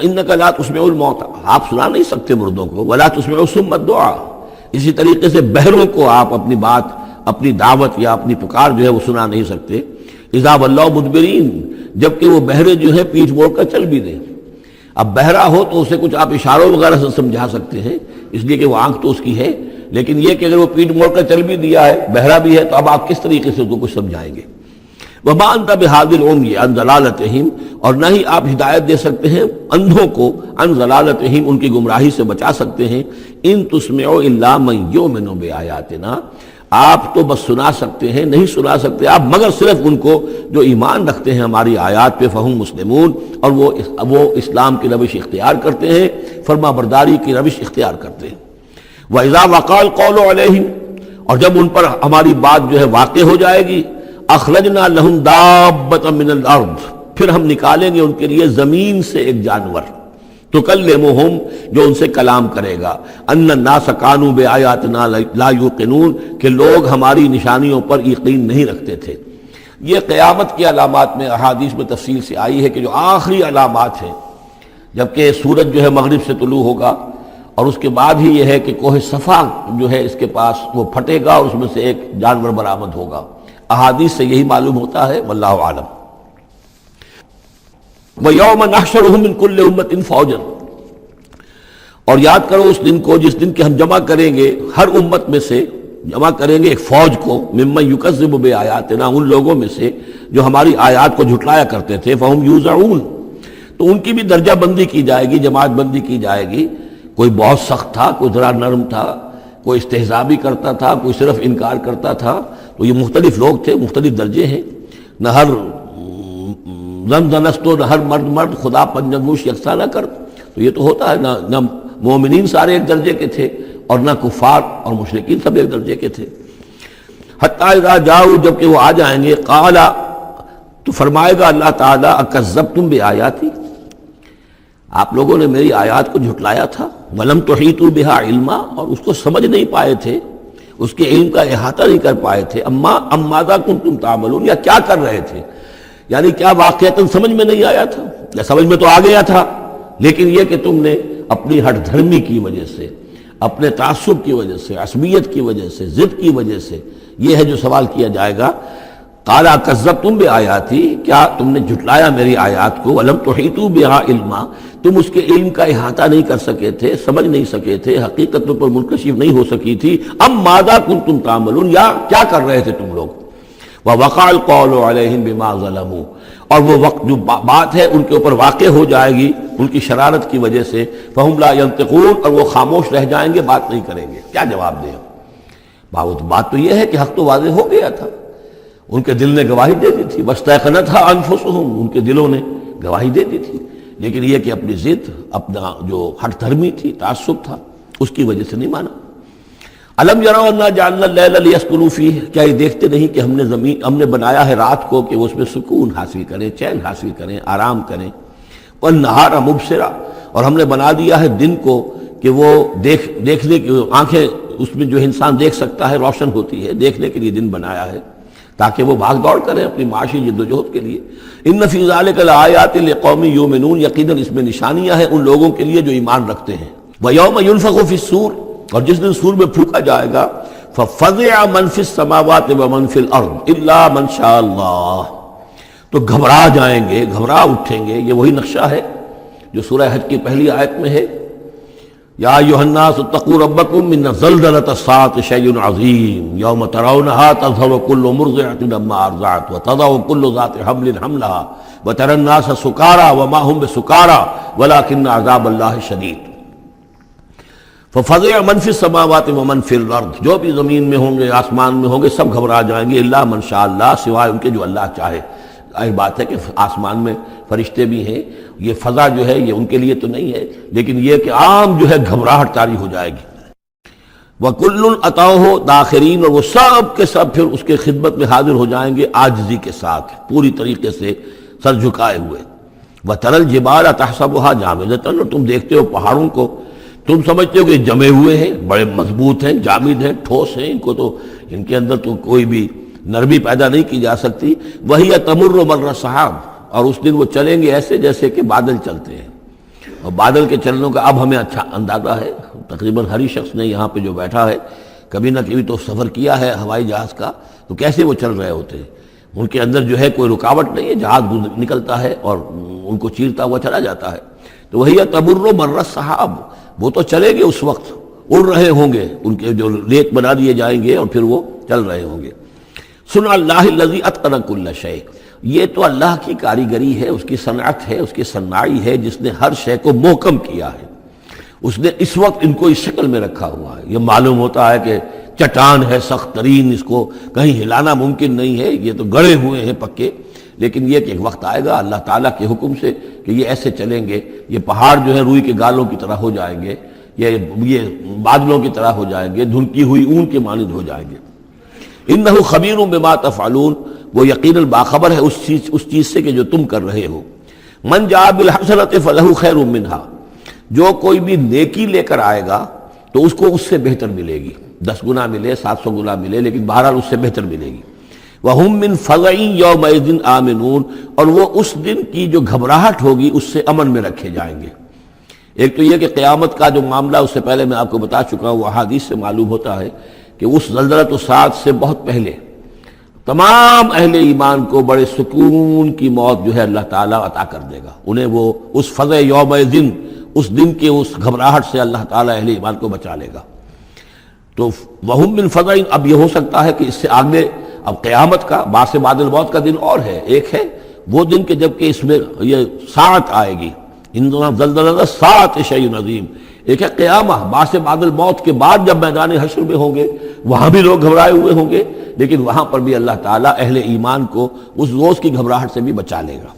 انک لا تسمع الموتى، آپ سنا نہیں سکتے مردوں کو. ولا تسمع الصم الدعاء، اسی طریقے سے بہروں کو آپ اپنی بات، اپنی دعوت یا اپنی پکار جو ہے وہ سنا نہیں سکتے. اذا ولوا مدبرین، جبکہ وہ بہرے جو ہے پیٹھ موڑ کر چل بھی دیں. اب بہرا ہو تو اسے کچھ آپ اشاروں وغیرہ سے سمجھا سکتے ہیں، اس لیے کہ وہ آنکھ تو اس کی ہے، لیکن یہ کہ اگر وہ پیٹھ موڑ کر چل بھی دیا ہے، بہرا بھی ہے، تو اب آپ کس طریقے سے اس کو کچھ سمجھائیں گے. وما انت بہادی العمی عن ضلالتہم، اور نہ ہی آپ ہدایت دے سکتے ہیں اندھوں کو، عن ضلالتہم، ان کی گمراہی سے بچا سکتے ہیں. ان تسمع الا من یؤمن بآیاتنا، آپ تو بس سنا سکتے ہیں، نہیں سنا سکتے آپ مگر صرف ان کو جو ایمان رکھتے ہیں ہماری آیات پہ، فہم مسلمون، اور وہ اسلام کی روش اختیار کرتے ہیں، فرما برداری کی روش اختیار کرتے ہیں۔ وَإِذَا وَقَعَ الْقَوْلُ عَلَيْهِمْ، اور جب ان پر ہماری بات جو ہے واقع ہو جائے گی، أَخْرَجْنَا لَهُمْ دَابَّةً مِّنَ الْأَرْضِ، پھر ہم نکالیں گے ان کے لیے زمین سے ایک جانور، تکلمہم، جو ان سے کلام کرے گا، ان الناس کانوا بآیاتنا لا یوقنون، کہ لوگ ہماری نشانیوں پر یقین نہیں رکھتے تھے۔ یہ قیامت کی علامات میں احادیث میں تفصیل سے آئی ہے کہ جو آخری علامات ہیں، جبکہ سورج جو ہے مغرب سے طلوع ہوگا، اور اس کے بعد ہی یہ ہے کہ کوہ صفا جو ہے اس کے پاس وہ پھٹے گا اور اس میں سے ایک جانور برآمد ہوگا۔ احادیث سے یہی معلوم ہوتا ہے، واللہ عالم۔ وَيَوْمَ نَحْشُرُهُم مِّن كُلِّ أُمَّةٍ فَوْجًا، اور یاد کرو اس دن کو جس دن کہ ہم جمع کریں گے ہر امت میں سے، جمع کریں گے ایک فوج کو، ممن یکذب بآیاتنا، ان لوگوں میں سے جو ہماری آیات کو جھٹلایا کرتے تھے، فہم یوزعون، تو ان کی بھی درجہ بندی کی جائے گی، جماعت بندی کی جائے گی۔ کوئی بہت سخت تھا، کوئی ذرا نرم تھا، کوئی استہزاء بھی کرتا تھا، کوئی صرف انکار کرتا تھا، تو یہ مختلف لوگ تھے، مختلف درجے ہیں۔ نہ ہر زن زنستو، نہ ہر مرد مرد، خدا پنجنگوش یکساں نہ کر، تو یہ تو ہوتا ہے، نہ مومنین سارے ایک درجے کے تھے اور نہ کفار اور مشرکین سب ایک درجے کے تھے۔ حتیٰ اذا جاؤ، جب کہ وہ آ جائیں گے، قال، تو فرمائے گا اللہ تعالیٰ، اکذبتم بآیاتی، آپ لوگوں نے میری آیات کو جھٹلایا تھا، ولم تحیطوا بہا علما، اور اس کو سمجھ نہیں پائے تھے، اس کے علم کا احاطہ نہیں کر پائے تھے، ام ماذا کنتم تعملون، یا کیا کر رہے تھے، یعنی کیا واقعتاً سمجھ میں نہیں آیا تھا، یا سمجھ میں تو آ گیا تھا، لیکن یہ کہ تم نے اپنی ہٹ دھرمی کی وجہ سے، اپنے تعصب کی وجہ سے، عصبیت کی وجہ سے، ضد کی وجہ سے، یہ ہے جو سوال کیا جائے گا۔ قال کذبتم بآیاتی، کیا تم نے جھٹلایا میری آیات کو، ولم تحیطوا بہا علما، تم اس کے علم کا احاطہ نہیں کر سکے تھے، سمجھ نہیں سکے تھے، حقیقت پر منکشف نہیں ہو سکی تھی، ام ماذا کنتم تعملون، یا کیا کر رہے تھے تم لوگ۔ وَوَقَعَ الْقَوْلُ عَلَيْهِمْ بِمَا ظَلَمُوا، اور وہ وقت جو بات ہے ان کے اوپر واقع ہو جائے گی ان کی شرارت کی وجہ سے، فَهُمْ لَا يَنطِقُونَ، اور وہ خاموش رہ جائیں گے، بات نہیں کریں گے، کیا جواب دیں۔ بات تو یہ ہے کہ حق تو واضح ہو گیا تھا، ان کے دل نے گواہی دے دی تھی، وَاسْتَيْقَنَتْهَا أَنفُسُهُمْ، ان کے دلوں نے گواہی دے دی تھی، لیکن یہ کہ اپنی ضد، اپنا جو ہٹ دھرمی تھی، تعصب تھا، اس کی وجہ سے نہیں مانا۔ الم یروا انا جعلنا اللیل لیسکنوا فیہ، کیا یہ دیکھتے نہیں کہ ہم نے بنایا ہے رات کو کہ وہ اس میں سکون حاصل کریں، چین حاصل کریں، آرام کریں، والنہار مبصرا، اور ہم نے بنا دیا ہے دن کو کہ وہ دیکھنے کی آنکھیں اس میں جو انسان دیکھ سکتا ہے روشن ہوتی ہے، دیکھنے کے لیے دن بنایا ہے تاکہ وہ بھاگ دوڑ کریں اپنی معاشی جدوجہد کے لیے۔ ان فی ذلک لآیات لقوم یؤمنون، یقیناً اس میں نشانیاں ہیں ان لوگوں کے لیے جو ایمان رکھتے ہیں۔ ویوم ینفخ فی الصور، اور جس دن سور میں پھونکا جائے گا، ففزع من فی السماوات ومن فی الارض الا من شاء اللہ، تو گھبرا جائیں گے، گھبرا اٹھیں گے۔ یہ وہی نقشہ ہے جو سورہ حج کی پہلی آیت میں ہے، یا ایھا الناس اتقوا ربکم ان زلزلۃ الساعۃ شیء عظیم یوم ترونها تذہل کل مرضعۃ عما ارضعت وتضع کل ذات حمل حملها وتری الناس سکارى وما هم بسکارى ولکن عذاب اللہ شدید۔ ففزع من فی السماوات ومن فی الارض، جو بھی زمین میں ہوں گے، آسمان میں ہوں گے، سب گھبرا جائیں گے، الا من شاء اللہ، سوائے ان کے جو اللہ چاہے۔ ظاہر بات ہے کہ آسمان میں فرشتے بھی ہیں، یہ فضا جو ہے یہ ان کے لیے تو نہیں ہے، لیکن یہ کہ عام جو ہے گھبراہٹ طاری ہو جائے گی۔ وَكُلٌّ أَتَوْهُ دَاخِرِينَ، اور وہ سب کے سب پھر اس کے خدمت میں حاضر ہو جائیں گے عاجزی کے ساتھ، پوری طریقے سے سر جھکائے ہوئے۔ وَتَرَى الْجِبَالَ تَحْسَبُهَا جَامِدَةً، اور تم دیکھتے ہو پہاڑوں کو، تم سمجھتے ہو کہ جمے ہوئے ہیں، بڑے مضبوط ہیں، جامد ہیں، ٹھوس ہیں، ان کے اندر تو کوئی بھی نرمی پیدا نہیں کی جا سکتی۔ وَهِيَ تَمُرُّ مَرَّ السَّحَابِ، اور اس دن وہ چلیں گے ایسے جیسے کہ بادل چلتے ہیں، اور بادل کے چلنوں کا اب ہمیں اچھا اندازہ ہے، تقریباً ہر ہی شخص نے یہاں پہ جو بیٹھا ہے کبھی نہ کبھی تو سفر کیا ہے ہوائی جہاز کا، تو کیسے وہ چل رہے ہوتے ہیں، ان کے اندر جو ہے کوئی رکاوٹ نہیں ہے، جہاز نکلتا ہے اور ان کو چیرتا ہوا چلا جاتا ہے۔ تو وہی تمر مر السحاب، وہ تو چلے گے اس وقت، اڑ رہے ہوں گے، ان کے جو ریت بنا دیے جائیں گے اور پھر وہ چل رہے ہوں گے۔ سن اللہ الذی اتقن کل شیء، یہ تو اللہ کی کاریگری ہے، اس کی صنعت ہے، اس کی صنائی ہے، جس نے ہر شے کو محکم کیا ہے، اس نے اس وقت ان کو اس شکل میں رکھا ہوا ہے۔ یہ معلوم ہوتا ہے کہ چٹان ہے سخت ترین، اس کو کہیں ہلانا ممکن نہیں ہے، یہ تو گڑے ہوئے ہیں پکے، لیکن یہ کہ ایک وقت آئے گا اللہ تعالیٰ کے حکم سے کہ یہ ایسے چلیں گے، یہ پہاڑ جو ہے روئی کے گالوں کی طرح ہو جائیں گے، یہ بادلوں کی طرح ہو جائیں گے، دھنکی ہوئی اون کے مانند ہو جائیں گے۔ انہ خبیر بما تفعلون، وہ یقیناً باخبر ہے اس چیز سے کہ جو تم کر رہے ہو۔ من جاء بالحسنۃ فلہ خیر منہا، جو کوئی بھی نیکی لے کر آئے گا تو اس کو اس سے بہتر ملے گی، 10 گنا ملے 700 گنا ملے، لیکن بہرحال اس سے بہتر ملے گی۔ وَهُم مِّن فَزَعٍ يَوْمَئِذٍ آمِنُونَ، اور وہ اس دن کی جو گھبراہٹ ہوگی اس سے امن میں رکھے جائیں گے۔ ایک تو یہ کہ قیامت کا جو معاملہ، اس سے پہلے میں آپ کو بتا چکا ہوں، وہ احادیث سے معلوم ہوتا ہے کہ اس زلزلۃ الساعۃ سے بہت پہلے تمام اہل ایمان کو بڑے سکون کی موت جو ہے اللہ تعالیٰ عطا کر دے گا، انہیں وہ اس فزع یومئذ، اس دن کے اس گھبراہٹ سے اللہ تعالیٰ اہل ایمان کو بچا لے گا۔ تو وَهُم مِّن فَزَعٍ، اب یہ ہو سکتا ہے کہ اس سے آگے اب قیامت کا بعد سے بعد الموت کا دن اور ہے، ایک ہے وہ دن کہ جب کہ اس میں یہ ساعت آئے گی، اِنَّ زَلْزَلَةَ السَّاعَةِ شَيْءٌ عَظِيمٌ، ایک ہے قیامہ بعد سے بعد الموت کے بعد جب میدان حشر میں ہوں گے، وہاں بھی لوگ گھبرائے ہوئے ہوں گے، لیکن وہاں پر بھی اللہ تعالیٰ اہل ایمان کو اس روز کی گھبراہٹ سے بھی بچا لے گا۔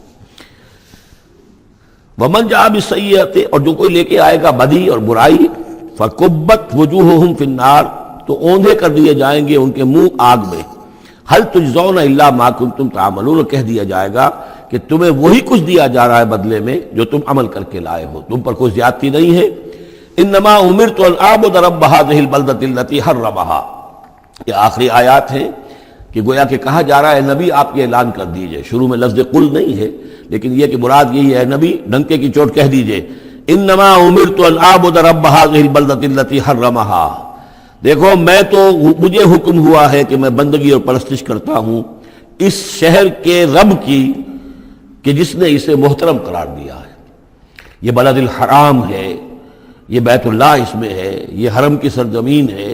وَمَنْ جَاءَ بِالسَّيِّئَةِ، اور جو کوئی لے کے آئے گا بدی اور برائی، فَكُبَّتْ وُجُوهُهُمْ فِي النَّارِ، تو اوندھے کر دیے جائیں گے ان کے منہ آگ میں۔ هَلْ تُجْزَوْنَ إِلَّا مَا كُنتُمْ تَعْمَلُونَ، کہہ دیا جائے گا کہ تمہیں وہی کچھ دیا جا رہا ہے بدلے میں جو تم عمل کر کے لائے ہو، تم پر کوئی زیادتی نہیں ہے۔ انما امرت ان اعبد رب هذه البلدة التي حرمها، یہ آخری آیات ہیں کہ گویا کہ کہا جا رہا ہے نبی آپ یہ اعلان کر دیجئے، شروع میں لفظ قل نہیں ہے لیکن یہ کہ مراد یہی ہے نبی ڈنکے کی چوٹ کہہ دیجئے، انما امرت ان اعبد رب هذه البلدة التي حرمها، دیکھو میں تو مجھے حکم ہوا ہے کہ میں بندگی اور پرستش کرتا ہوں اس شہر کے رب کی کہ جس نے اسے محترم قرار دیا ہے۔ یہ بلد الحرام ہے، یہ بیت اللہ اس میں ہے، یہ حرم کی سرزمین ہے،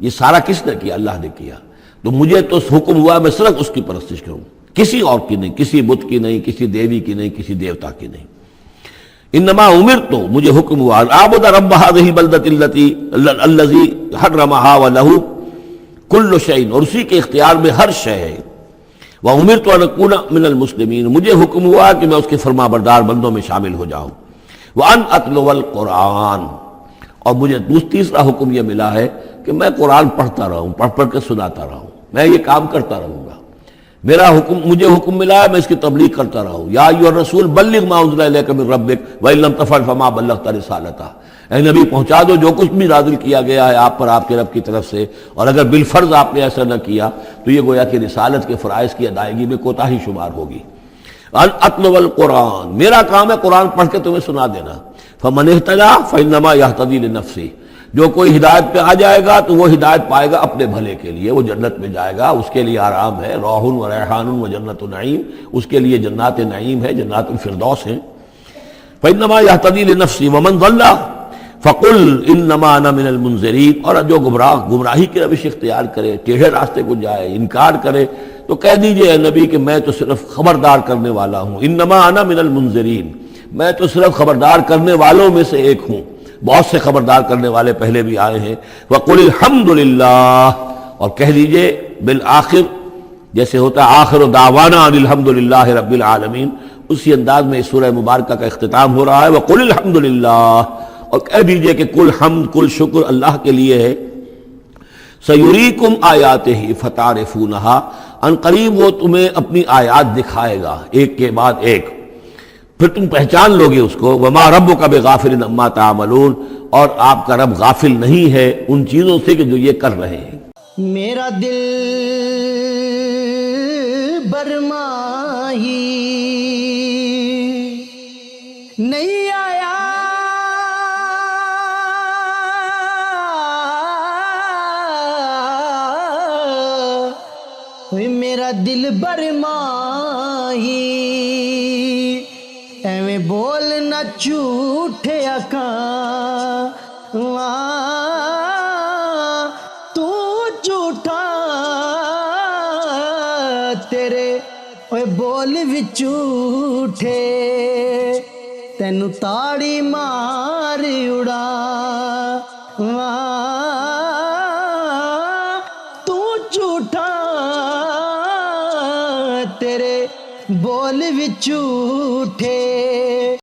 یہ سارا کس نے کیا؟ اللہ نے کیا۔ تو مجھے تو حکم ہوا میں صرف اس کی پرستش کروں، کسی اور کی نہیں، کسی بت کی نہیں، کسی دیوی کی نہیں، کسی دیوتا کی نہیں۔ انما امرت، مجھے حکم ہوا اعبد رب هذه البلدة الذي حرمها وله كل شيء، اور اسی کے اختیار میں ہر شے ہے۔ وامرت ان اكون من المسلمین، مجھے حکم ہوا کہ میں اس کے فرما بردار بندوں میں شامل ہو جاؤں۔ وان اتلو القرآن، اور مجھے تیسرا حکم یہ ملا ہے کہ میں قرآن پڑھتا رہوں، پڑھ پڑھ کے سناتا رہوں، میں یہ کام کرتا رہوں گا۔ میرا حکم، مجھے حکم ملا ہے میں اس کی تبلیغ کرتا رہوں۔ یا ایھا الرسول بلغ ما انزل الیک من ربک وان لم تفعل فما بلغت رسالتہ، اے نبی پہنچا دو جو کچھ بھی نازل کیا گیا ہے آپ پر آپ کے رب کی طرف سے، اور اگر بالفرض آپ نے ایسا نہ کیا تو یہ گویا کہ رسالت کے فرائض کی ادائیگی میں کوتاہی شمار ہوگی۔ ان اتلو القرآن، میرا کام ہے قرآن پڑھ کے تمہیں سنا دینا۔ فمن اہتدی فانما یہتدی لنفسہ، جو کوئی ہدایت پہ آ جائے گا تو وہ ہدایت پائے گا اپنے بھلے کے لیے، وہ جنت میں جائے گا، اس کے لیے آرام ہے، روح و ریحان و جنت نعیم، اس کے لیے جنات نعیم ہے، جنات الفردوس ہیں۔ فانما یہتدی لنفسہ ومن ضل فقل انما انا من المنذرین، اور جو گمراہی کی روش اختیار کرے، ٹیڑھے راستے کو جائے، انکار کرے، تو کہہ دیجئے اے نبی کہ میں تو صرف خبردار کرنے والا ہوں، انما انا من المنذرین، میں تو صرف خبردار کرنے والوں میں سے ایک ہوں، بہت سے خبردار کرنے والے پہلے بھی آئے ہیں۔ وقل الحمدللہ، اور کہہ دیجئے بالآخر، جیسے ہوتا ہے آخر دعوانا ان الحمدللہ رب العالمین، اسی انداز میں اس سورہ مبارکہ کا اختتام ہو رہا ہے۔ وقل الحمدللہ، اور کہہ دیجئے کہ کل حمد کل شکر اللہ کے لیے ہے۔ سیریکم آیاتہ فتعرفونہا، ان قریب وہ تمہیں اپنی آیات دکھائے گا ایک کے بعد ایک، پھر تم پہچان لوگے اس کو۔ وما ربک بغافل عما تعملون، اور آپ کا رب غافل نہیں ہے ان چیزوں سے کہ جو یہ کر رہے ہیں۔ میرا دل برماہی نہیں آیا میرا دل برماہی، ایویں بولنا جھوٹے آقا، تو جھوٹا تیرے بول بھی جھوٹے، تینوں تاڑی مار اڑا ਬੋਲ ਵਿੱਚ ਝੂਠੇ।